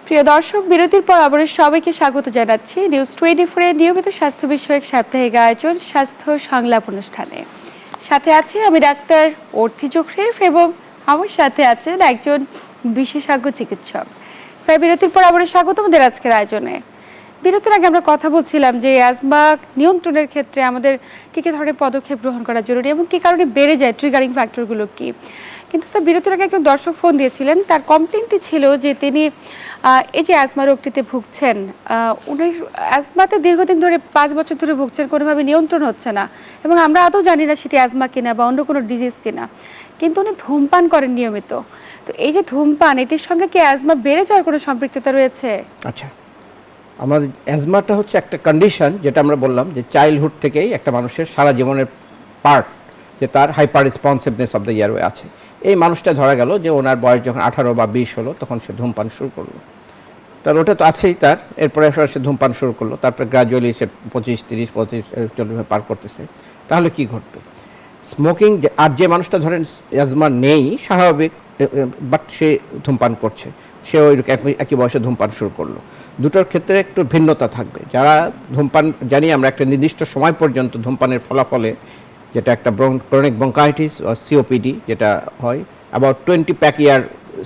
প্রিয় দর্শক, বিরতির পর আবার সবাইকে স্বাগত জানাচ্ছি নিউজ 24 এর নিয়মিত স্বাস্থ্য বিষয়ক সাপ্তাহিক আয়োজন স্বাস্থ্য সংলাপ অনুষ্ঠানে। সাথে আছি আমি ডাক্তার অর্থি জোখরিফ এবং আমার সাথে আছেন একজন বিশেষজ্ঞ চিকিৎসক। স্যার, বিরতির পর আবার স্বাগত আমাদের আজকের আয়োজনে। বিরতির আগে আমরা কথা বলছিলাম যে অ্যাজমা নিয়ন্ত্রণের ক্ষেত্রে আমাদের কী কী ধরনের পদক্ষেপ গ্রহণ করা জরুরি এবং কী কারণে বেড়ে যায়, ট্রিগারিং ফ্যাক্টরগুলো কী। কিন্তু স্যার, বিরতির আগে একজন দর্শক ফোন দিয়েছিলেন, তার কমপ্লেনটি ছিল যে তিনি এই যে অ্যাজমা রোগটিতে ভুগছেন, উনি অ্যাজমাতে দীর্ঘদিন ধরে 5 বছর ধরে ভুগছেন, কোনোভাবে নিয়ন্ত্রণ হচ্ছে না, এবং আমরা আদৌ জানি না সেটি অ্যাজমা কিনা বা অন্য কোনো ডিজিজ কিনা, কিন্তু উনি ধূমপান করেন নিয়মিত। তো এই যে ধূমপান, এটির সঙ্গে কি অ্যাজমা বেড়ে যাওয়ার কোনো সম্পৃক্ততা রয়েছে? আচ্ছা, আমাদের অ্যাজমাটা হচ্ছে একটা কন্ডিশন, যেটা আমরা বললাম যে চাইল্ডহুড থেকেই একটা মানুষের সারা জীবনের পার্ট, যে তার হাইপার রেসপন্সিভনেস অফ দ্য ইয়ারওয়ে আছে। এই মানুষটা ধরা গেল যে ওনার বয়স যখন 18 বা 20 হলো, তখন সে ধূমপান শুরু করলো। তার ওটা তো আছেই তার, এরপরে সে ধূমপান শুরু করলো, তারপরে গ্রাজুয়ালি সে 25, 30, 35, 40 পার করতেছে, তাহলে কি ঘটবে? স্মোকিং, আর যে মানুষটা ধরেন অ্যাজমা নেই স্বাভাবিক, বাট সে ধূমপান করছে, সে ওই একই বয়সে ধূমপান শুরু করলো, দুটোর ক্ষেত্রে একটু ভিন্নতা থাকবে। যারা ধূমপান জানি আমরা একটা নির্দিষ্ট সময় পর্যন্ত ধূমপানের ফলাফলে, যেটা একটা ক্রনিক ব্রঙ্কাইটিস ও সিওপিডি যেটা হয় অ্যাবাউট 20 প্যাক ইয়ার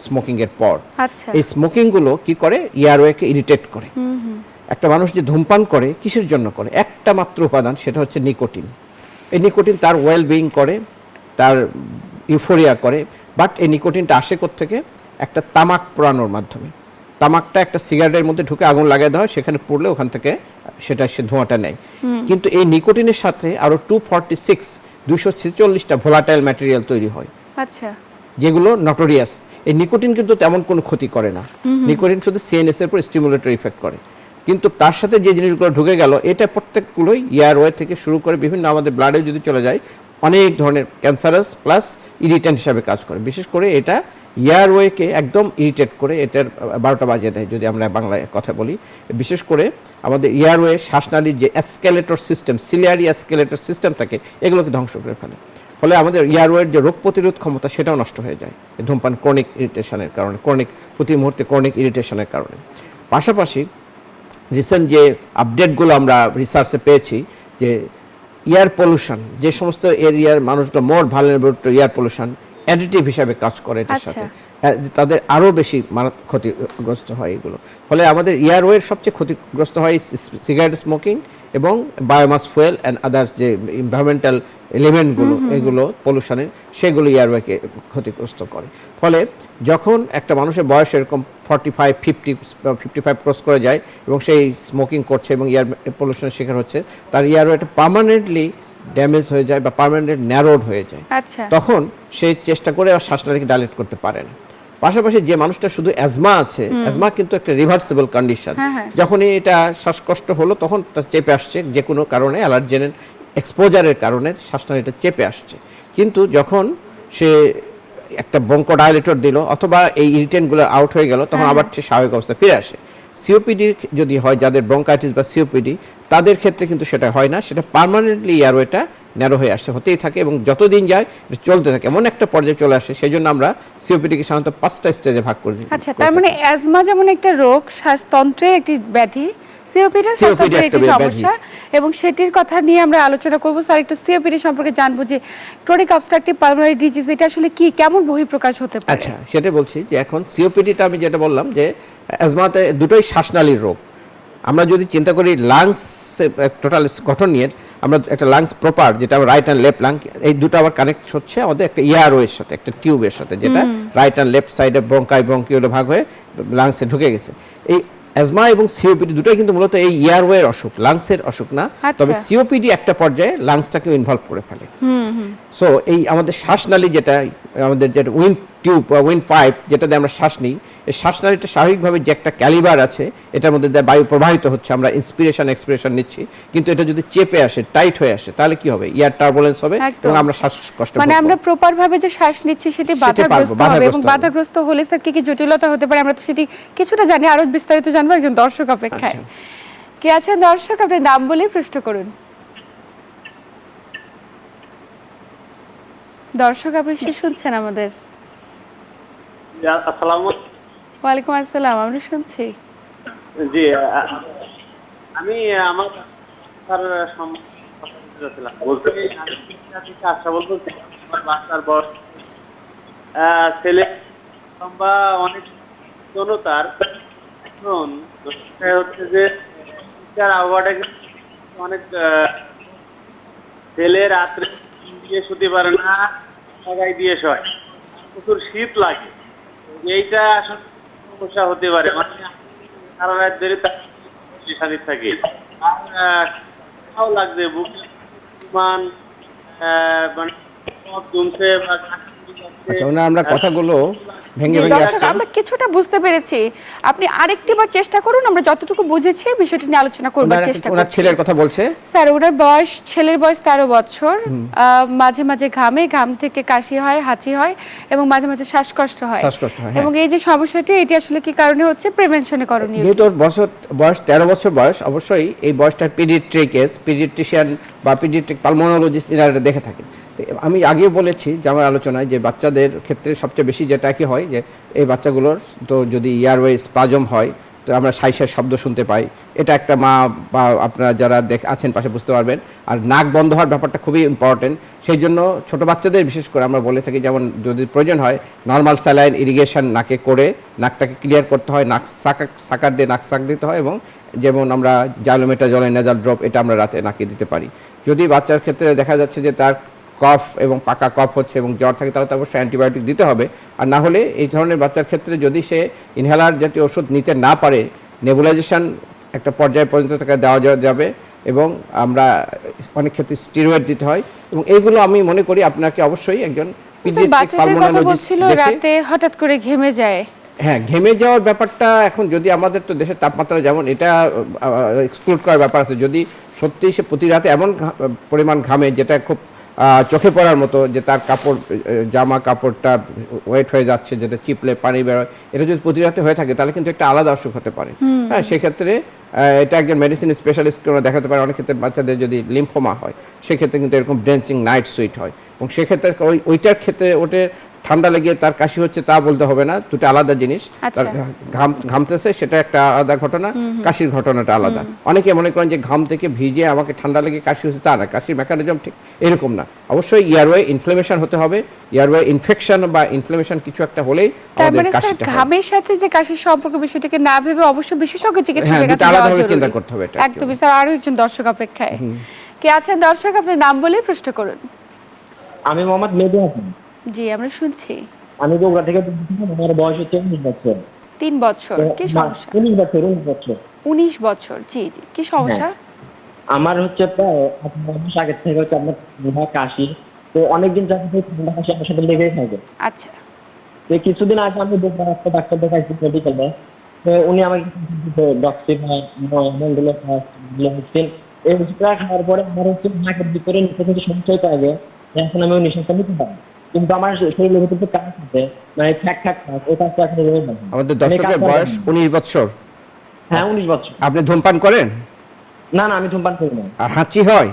স্মোকিংয়ের পর, আচ্ছা, এই স্মোকিংগুলো কি করে, ইয়ারওয়েকে ইরিটেট করে। একটা মানুষ যে ধূমপান করে কিসের জন্য করে? একটা মাত্র উপাদান, সেটা হচ্ছে নিকোটিন। এই নিকোটিন তার ওয়েল বিইং করে, তার ইউফোরিয়া করে, বাট এই নিকোটিনটা আসে থেকে একটা তামাক পোড়ানোর মাধ্যমে। তামাকটা একটা সিগারেটের মধ্যে ঢুকে আগুন লাগিয়ে দেওয়া হয়, সেখানে পড়লে ওখান থেকে সেটা সে ধোঁয়াটা নেয়। কিন্তু এই নিকোটিনের সাথে আরও 246টা ভোলাটাইল ম্যাটেরিয়াল তৈরি হয়, আচ্ছা, যেগুলো নটোরিয়াস। এই নিকোটিন কিন্তু তেমন কোনো ক্ষতি করে না, নিকোটিন শুধু সিএনএস এর উপর স্টিমুলেটরি ইফেক্ট করে। কিন্তু তার সাথে যে জিনিসগুলো ঢুকে গেল, এটা প্রত্যেকগুলোই ইয়ারওয়ে থেকে শুরু করে বিভিন্ন আমাদের ব্লাডে যদি চলে যায়, অনেক ধরনের ক্যান্সারাস প্লাস ইরিটেন্ট হিসাবে কাজ করে। বিশেষ করে এটা ইয়ারওয়েকে একদম ইরিটেট করে, এটার 12টা বাজিয়ে দেয় যদি আমরা বাংলায় কথা বলি। বিশেষ করে আমাদের ইয়ারওয়ে, শ্বাসনালীর যে escalator system, ciliary escalator system থাকে, এগুলোকে ধ্বংস করে ফেলে। ফলে আমাদের ইয়ারওয়ের যে রোগ প্রতিরোধ ক্ষমতা, সেটাও নষ্ট হয়ে যায় এই ধূমপান ক্রনিক ইরিটেশনের কারণে, প্রতি মুহূর্তে ক্রনিক ইরিটেশনের কারণে। পাশাপাশি রিসেন্ট যে আপডেটগুলো আমরা রিসার্চে পেয়েছি, যে এয়ার পলিউশন, যে সমস্ত এরিয়ার মানুষগুলো more vulnerable to air pollution, additive হিসাবে কাজ করে এটার সাথে, তাদের আরও বেশি ক্ষতিগ্রস্ত হয় এগুলো। ফলে আমাদের ইয়ারওয়ের সবচেয়ে ক্ষতিগ্রস্ত হয় সিগারেট স্মোকিং এবং বায়োমাস ফুয়েল অ্যান্ড আদার্স যে এনভায়রনমেন্টাল এলিমেন্টগুলো, এগুলো পলিউশনের, সেগুলো ইয়ারওয়েকে ক্ষতিগ্রস্ত করে। ফলে যখন একটা মানুষের বয়স এরকম 45, 55 ক্রস করে যায় এবং সেই স্মোকিং করছে এবং এয়ার পলিউশনের শিকার হচ্ছে, তার ইয়ারওয়েটা পার্মানেন্টলি ড্যামেজ হয়ে যায় বা পার্মানেন্টলি ন্যারোড হয়ে যায়। আচ্ছা, তখন সে চেষ্টা করে আর শ্বাসনালীকে ডাইলেট করতে পারে না। পাশাপাশি যে মানুষটা শুধু অ্যাজমা আছে, অ্যাজমা কিন্তু একটা রিভার্সিবল কন্ডিশন। যখনই এটা শ্বাসকষ্ট হলো, তখন তার চেপে আসছে, যে কোনো কারণে অ্যালার্জেনের এক্সপোজারের কারণে শ্বাসনালীটা চেপে আসছে। কিন্তু যখন সে একটা ব্রঙ্কোডাইলেটর দিল অথবা এই ইরিটেন্টগুলো আউট হয়ে গেল, তখন আবার সে স্বাভাবিক অবস্থা ফিরে আসে। সিওপিডি যদি হয়, যাদের ব্রঙ্কাইটিস বা সিওপিডি, তাদের ক্ষেত্রে কিন্তু সেটা হয় না, সেটা পার্মানেন্টলি ইয়ারওয়েটা ন্যারো হয়ে আসছে, হতেই থাকে এবং যতদিন যায় এটা চলতে থাকে, এমন একটা পর্যায়ে চলে আসে। সেই জন্য আমরা সিওপিডিকে সাধারণত 5টা স্টেজে ভাগ করে দিই। আচ্ছা, তার মানে অ্যাজমা যেমন একটা রোগ, শ্বাসতন্ত্রের একটি ব্যাধি, সিওপিডি শ্বাসতন্ত্রের একটি সমস্যা, এবং সেটির কথা নিয়ে আমরা আলোচনা করব। স্যার, একটু সিওপিডি সম্পর্কে জানবো যে ক্রনিক অবস্ট্রাকটিভ পালমোনারি ডিজিজ, এটা আসলে কি, কেমন বহিঃপ্রকাশ হতে পারে? আচ্ছা, সেটা বলছি যে এখন সিওপিডিটা আমি যেটা বললাম যে অ্যাজমাতে দুটোই শ্বাসনালীর রোগ। আমরা যদি চিন্তা করি লাংস টোটাল গঠন নিয়ে, আমরা একটা লাংস প্রপার, যেটা রাইট অ্যান্ড লেফট লাং, এই দুটো আবার কানেক্ট হচ্ছে আমাদের একটা ইয়ারওয়ের সাথে, একটা টিউবের সাথে, যেটা রাইট অ্যান্ড লেফট সাইডে ব্রঙ্কিওলে ভাগ হয়ে লাংসে ঢুকে গেছে। এই অ্যাজমা এবং সিওপিডি দুটোই কিন্তু মূলত এই ইয়ারওয়ের অসুখ, লাংসের অসুখ না। তবে সিওপিডি একটা পর্যায়ে লাংসটাকে ইনভলভ করে ফেলে। সো এই আমাদের শ্বাসনালী, যেটা আমাদের যেটা উইন্ড টিউব বা উইন্ড পাইপ, যেটাতে আমরা শ্বাস নিই, এই শ্বাসনালীটা স্বাভাবিকভাবে যে একটা ক্যালিবার আছে, এটার মধ্যে দিয়ে বায়ু প্রবাহিত হচ্ছে, আমরা ইন্সপিরেশন এক্সপিরেশন নিচ্ছি, কিন্তু এটা যদি চেপে আসে, টাইট হয়ে আসে, তাহলে কি হবে? ইয়ার টার্বুলেন্স হবে এবং আমরা শ্বাসকষ্ট, মানে আমরা প্রপার ভাবে যে শ্বাস নিচ্ছি সেটি বাধাগ্রস্ত হবে, এবং বাধাগ্রস্ত হলে স্যার কি কি জটিলতা হতে পারে, আমরা তো সেটি কিছুটা জানি, আরো বিস্তারিত জানবো একজন দর্শক অপেক্ষায়। কে আছেন দর্শক? আপনার নাম বলে প্রশ্ন করুন। দর্শক, আপনি কি শুনছেন আমাদের? আসসালামু ওয়ালাইকুম আসসালাম, আমরা শুনছি। জি, আমি আমার বলতে আশা বলতে বাচ্চার বয়স ছেলে বা অনেক জনতার এখন হচ্ছে যে আবহাওয়াটা অনেক ছেলে রাত্রে দিয়ে শুতে পারে না, জায়গায় দিয়ে শয়, প্রচুর শীত লাগে, এইটা আসলে সমস্যা হতে পারে। মানে সারা রাত ধরে থাকে, আর লাগছে বুকে মানে আচ্ছা, আমরা কথাগুলো ভেঙে জি, ভেঙে দর্শক আসছে। আমরা কিছুটা বুঝতে পেরেছি। আপনি আরেকটি বার চেষ্টা করুন, আমরা যতটুকু বুঝেছি বিষয়টি নিয়ে আলোচনা করবার চেষ্টা ওনার করছি। ছেলের কথা বলছে। স্যার ওনার বয়স, ছেলের বয়স 13 বছর। মাঝে মাঝে ঘাম থেকে কাশি হয়, হাঁচি হয় এবং মাঝে মাঝে শ্বাসকষ্ট হয়। শ্বাসকষ্ট হয়, হ্যাঁ। এবং এই যে সমস্যাটি, এটি আসলে কি কারণে হচ্ছে, প্রিভেনশনে করণীয় কি? যেহেতু ওর বয়স 13 বছর বয়স, অবশ্যই এই বয়সটার পিডিয়াট্রিশিয়ান বা পিডিয়াট্রিক পালমোনোলজিস্ট এনারা দেখে থাকেন। তো আমি আগেও বলেছি যে আমার আলোচনায় যে বাচ্চাদের ক্ষেত্রে সবচেয়ে বেশি যেটা কি হয় যে এই বাচ্চাগুলোর তো যদি এয়ারওয়ে স্পাজম হয়, তো আমরা সাই শব্দ শুনতে পাই, এটা একটা মা বা আপনারা যারা আছেন পাশে বুঝতে পারবেন। আর নাক বন্ধ হওয়ার ব্যাপারটা খুবই ইম্পর্টেন্ট। সেই জন্য ছোট বাচ্চাদের বিশেষ করে আমরা বলে থাকি, যেমন যদি প্রয়োজন হয় নর্মাল স্যালাইন ইরিগেশন নাকে করে নাকটাকে ক্লিয়ার করতে হয়, নাক সাকার দিয়ে নাক সাক দিতে হয়, এবং যেমন আমরা জাইলোমেটাজল নেজাল ড্রপ এটা আমরা রাতে নাকে দিতে পারি। যদি বাচ্চার ক্ষেত্রে দেখা যাচ্ছে যে তার কফ এবং পাকা কফ হচ্ছে এবং জ্বর থাকে, তাহলে তো অবশ্যই অ্যান্টিবায়োটিক দিতে হবে। আর না হলে এই ধরনের বাচ্চার ক্ষেত্রে যদি সে ইনহেলার জাতীয় ওষুধ নিতে না পারে, নেবুলাইজেশন একটা পর্যায় পর্যন্ত তাকে দেওয়া যাবে, এবং আমরা অনেক ক্ষেত্রে স্টেরয়েড দিতে হয়। এবং এইগুলো আমি মনে করি আপনাকে অবশ্যই একজন স্যার, বাচ্চাটার কথা বলছিল রাতে হঠাৎ করে ঘেমে যায়। হ্যাঁ, ঘেমে যাওয়ার ব্যাপারটা এখন যদি আমাদের তো দেশের তাপমাত্রা যেমন, এটা এক্সক্লুড করার ব্যাপার আছে। যদি সত্যি সে প্রতি রাতে এমন পরিমাণ ঘামে যেটা খুব চোখে পড়ার মতো, যে তার কাপড় জামা কাপড়টা ওয়েট হয়ে যাচ্ছে, যেটা চিপলে পানি বেরোয়, এটা যদি প্রতি রাতে হয়ে থাকে তাহলে কিন্তু একটা আলাদা অসুখ হতে পারে। হ্যাঁ, সেক্ষেত্রে এটা একজন মেডিসিন স্পেশালিস্টকে আমরা দেখাতে পারে। অনেক ক্ষেত্রে বাচ্চাদের যদি লিম্ফোমা হয়, সেক্ষেত্রে কিন্তু এরকম ড্রেন্সিং নাইট সুইট হয়, এবং সেক্ষেত্রে ওইটার ক্ষেত্রে ওটা ঠান্ডা লেগে তার কাশি হচ্ছে তা বলতে হবে না, দুটো আলাদা জিনিস। তার ঘামতেছে সেটা একটা আলাদা ঘটনা, কাশির ঘটনাটা আলাদা। অনেকে মনে করেন যে ঘাম থেকে ভিজে আমাকে ঠান্ডা লেগে কাশি হচ্ছে, তা না, কাশির মেকানিজম ঠিক এরকম না। অবশ্যই এয়ারওয়ে ইনফ্লামেশন হতে হবে, এয়ারওয়ে ইনফেকশন বা ইনফ্লামেশন কিছু একটা হলেই তার আমাদের মানে স্যার কাশিটা হয়। ঘামের সাথে যে কাশির সম্পর্ক, বিষয়টাকে না ভেবে অবশ্যই বিশেষজ্ঞ চিকিৎসকের হ্যাঁ, কাছে দুটো যাওয়া আলাদাভাবে চিন্তা জরুরি। করতে হবে এটা। একদমই স্যার, আরো একজন দর্শক অপেক্ষায়। কে আছেন দর্শক? আপনার নাম বলে প্রশ্ন করুন। আমি মোহাম্মদ মেহেদী হাসান। জি, আমরা শুনছি। আমি বগুড়া থেকে বলছি, আমার বয়স হচ্ছে 19 বছর। 3 বছর। কি সমস্যা? 19 বছর 19 বছর। 19 বছর, জি জি, কি সমস্যা? আমার হচ্ছে প্রায় 8 মাস আগে থেকে হচ্ছে আপনার ঠান্ডা কাশি, তো অনেকদিন যাবত ঠান্ডা কাশি আমার সাথে লেগেই থাকে। আচ্ছা। তো কিছুদিন আগে আমি একটা ডাক্তার দেখাইছি মেডিকেলে, তো উনি আমাকে ডক্সিন এই ওষুধটা খাওয়ার পরে আমার হচ্ছে নাকের ভিতরে নিচে কিছু সমস্যা হতে আগে, এখন আমি ওই নিঃশ্বাসটা নিতে পারি, কিন্তু আমার শরীরের ভিতরে কাজ আছে, মানে ঠ্যাক ঠ্যাক কাজ, ওই কাজটা এখন রয়ে যাবে। আমাদের দর্শকের বয়স 19 বছর। হ্যাঁ, 19 বছর। আপনি ধূমপান করেন? না না, আমি ধূমপান করি না। আর হাঁচি হয়?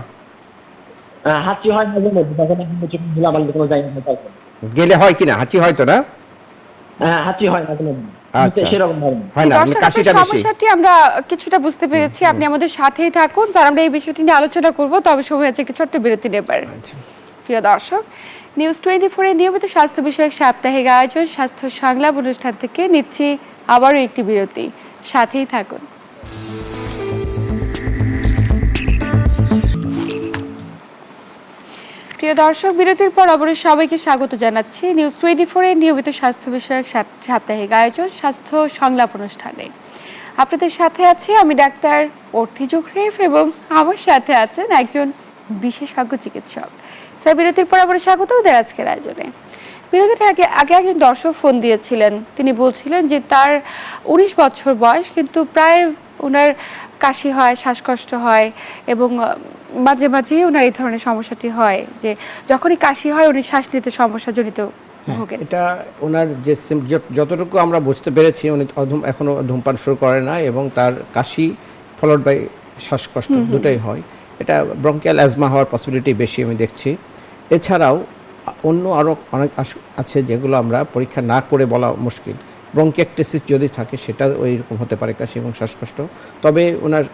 হাঁচি হয় মাঝে মধ্যে, তখন আমি হচ্ছে ধুলাবালি কোনো যাই না। গেলে হয় কিনা? হাঁচি হয় তো না? হাঁচি হয় মাঝে মধ্যে, আচ্ছা। সেরকম ভাবে না। হয় না, দর্শক, কাশিটা আপনার বেশি। সমস্যাটি আমরা কিছুটা বুঝতে পেরেছি। আপনি আমাদের সাথেই থাকুন স্যার, আমরা এই বিষয়টি নিয়ে আলোচনা করব। তবে সময় আছে একটি ছোট্ট বিরতি নেবার। আচ্ছা। প্রিয় দর্শক, নিউজ 24 এর নিয়মিত স্বাস্থ্য বিষয়ক সাপ্তাহিক আয়োজন স্বাস্থ্য সংলাপ অনুষ্ঠান থেকে নিচ্ছি আবারও একটি বিরতি। সাথেই থাকুন। প্রিয় দর্শক, বিরতির পর আবারও সবাইকে স্বাগত জানাচ্ছি নিউজ 24 এর নিয়মিত স্বাস্থ্য বিষয়ক সাপ্তাহিক আয়োজন স্বাস্থ্য সংলাপ অনুষ্ঠানে। আপনাদের সাথে আছি আমি ডাক্তার অর্থি জোখরিফ, এবং আমার সাথে আছেন একজন বিশেষজ্ঞ চিকিৎসক। স্যার, বিরতির পর আবারও স্বাগত আমাদের আজকের আয়োজনে। বিরতির আগে একজন দর্শক ফোন দিয়েছিলেন, তিনি বলছিলেন যে তার 19 বছর বয়স, কিন্তু প্রায় ওনার কাশি হয়, শ্বাসকষ্ট হয়, এবং মাঝে মাঝে ওনার এই ধরনের সমস্যাটি হয় যে যখনই কাশি হয় উনি শ্বাস নিতে সমস্যাজনিত ভোগেন। এটা ওনার যে যতটুকু আমরা বুঝতে পেরেছি, উনি এখনো ধূমপান শুরু করে না, এবং তার কাশি ফলোড বাই শ্বাসকষ্ট দুটোই হয়। এটা ব্রঙ্কিয়াল অ্যাজমা হওয়ার পসিবিলিটি বেশি আমি দেখছি। এছাড়াও অন্য আরও অনেক আছে যেগুলো আমরা পরীক্ষা না করে বলা মুশকিল। ব্রঙ্কিয়াকটিসিস যদি থাকে সেটা ওই রকম হতে পারে, কাশি এবং শ্বাসকষ্ট। তবে ওনার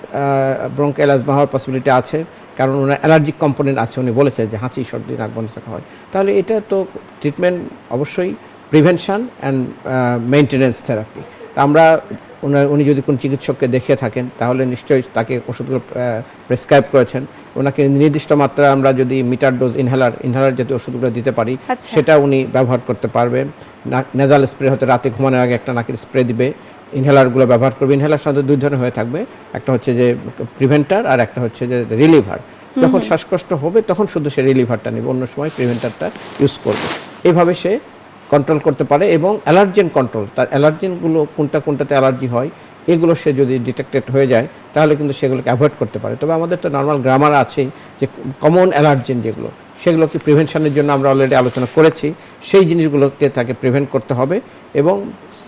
ব্রঙ্কিয়াল অ্যাজমা হওয়ার পসিবিলিটি আছে, কারণ ওনার অ্যালার্জিক কম্পোনেন্ট আছে। উনি বলেছে যে হাঁচি সর্দি নাক বন্ধ থাকা হয়। তাহলে এটা তো ট্রিটমেন্ট অবশ্যই প্রিভেনশন অ্যান্ড মেনটেনেন্স থেরাপি। তা আমরা উনি যদি কোনো চিকিৎসককে দেখিয়ে থাকেন তাহলে নিশ্চয়ই তাকে ওষুধগুলো প্রেসক্রাইব করেছেন। ওনাকে নির্দিষ্ট মাত্রা আমরা যদি মিটার ডোজ ইনহেলার জাতীয় ওষুধগুলো দিতে পারি, সেটা উনি ব্যবহার করতে পারবেন। নেজাল স্প্রে হতে রাতে ঘুমানোর আগে একটা নাকের স্প্রে দিবে, ইনহেলারগুলো ব্যবহার করবে। ইনহেলার সাধারণত দুই ধরনের হয়ে থাকবে, একটা হচ্ছে যে প্রিভেন্টার আর একটা হচ্ছে যে রিলিভার। যখন শ্বাসকষ্ট হবে তখন শুধু সে রিলিভারটা নেবে, অন্য সময় প্রিভেন্টারটা ইউজ করবে। এইভাবে সে কন্ট্রোল করতে পারে এবং অ্যালার্জেন কন্ট্রোল, তার অ্যালার্জেনগুলো কোনটাতে অ্যালার্জি হয় এগুলো সে যদি ডিটেক্টেড হয়ে যায় তাহলে কিন্তু সেগুলোকে অ্যাভয়েড করতে পারে। তবে আমাদের তো নর্মাল গ্রামার আছেই যে কমন অ্যালার্জেন যেগুলো, সেগুলোকে প্রিভেনশনের জন্য আমরা অলরেডি আলোচনা করেছি, সেই জিনিসগুলোকে তাকে প্রিভেন্ট করতে হবে। এবং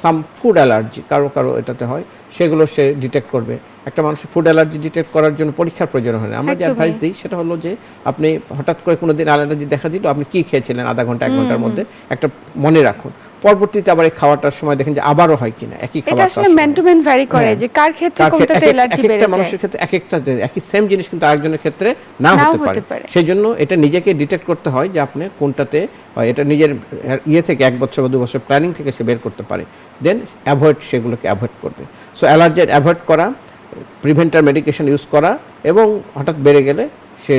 সাম ফুড অ্যালার্জি কারো এটাতে হয়, সেগুলো সে ডিটেক্ট করবে। একটা মানুষের ফুড অ্যালার্জি ডিটেক্ট করার জন্য পরীক্ষার প্রয়োজন হয় না। আমরা যে অ্যাডভাইস দিই সেটা হলো যে আপনি হঠাৎ করে কোনো দিন অ্যালার্জি দেখা দিল, আপনি কী খেয়েছিলেন আধা ঘন্টা 1 ঘন্টার মধ্যে একটা মনে রাখুন। পরবর্তীতে আবার এই খাওয়াটার সময় দেখেন যে আবারও হয় কিনা একই খাবার। এটা আসলে ম্যান টু ম্যান ভ্যারি করে যে কার ক্ষেত্রে কোনটাতে অ্যালার্জি বেড়ে যায়। একটা মানুষের ক্ষেত্রে একটা একই সেম জিনিস কিন্তু আরেকজনের ক্ষেত্রে নাও হতে পারে। সেজন্য এটা নিজেকে ডিটেক্ট করতে হয় যে আপনি কোনটাতে হয়, এটা নিজের থেকে 1 বছর বা 2 বছর প্ল্যানিং থেকে সে বের করতে পারে, দেন সেগুলোকে অ্যাভয়েড করবে। সো অ্যালার্জি অ্যাভয়েড করা, প্রিভেন্টার মেডিকেশন ইউজ করা, এবং হঠাৎ বেড়ে গেলে সে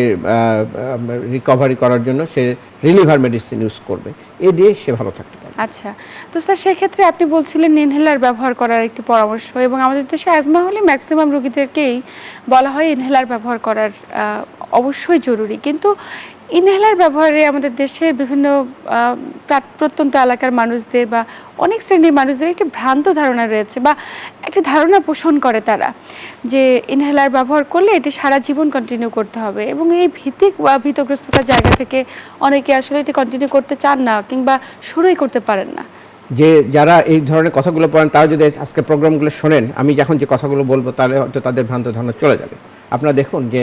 রিকভারি করার জন্য সে রিলিভার মেডিসিন ইউজ করবে, এ দিয়ে সে ভালো থাকতে পারে। আচ্ছা, তো স্যার সেক্ষেত্রে আপনি বলছিলেন ইনহেলার ব্যবহার করার একটি পরামর্শ, এবং আমাদের দেশে অ্যাজমা হলে ম্যাক্সিমাম রোগীদেরকেই বলা হয় ইনহেলার ব্যবহার করার অবশ্যই জরুরি। কিন্তু ইনহেলার ব্যবহারে আমাদের দেশের বিভিন্ন প্রত্যন্ত এলাকার মানুষদের বা অনেক শ্রেণীর মানুষদের একটি ভ্রান্ত ধারণা রয়েছে, বা একটি ধারণা পোষণ করে তারা যে ইনহেলার ব্যবহার করলে এটি সারা জীবন কন্টিনিউ করতে হবে, এবং এই ভীতিক বা ভীতগ্রস্ততার জায়গা থেকে অনেকে আসলে এটি কন্টিনিউ করতে চান না কিংবা শুরুই করতে পারেন না। যে যারা এই ধরনের কথাগুলো পড়েন তারা যদি আজকে প্রোগ্রামগুলো শোনেন, আমি যখন যে কথাগুলো বলবো তাহলে হয়তো তাদের ভ্রান্ত ধারণা চলে যাবে। আপনারা দেখুন যে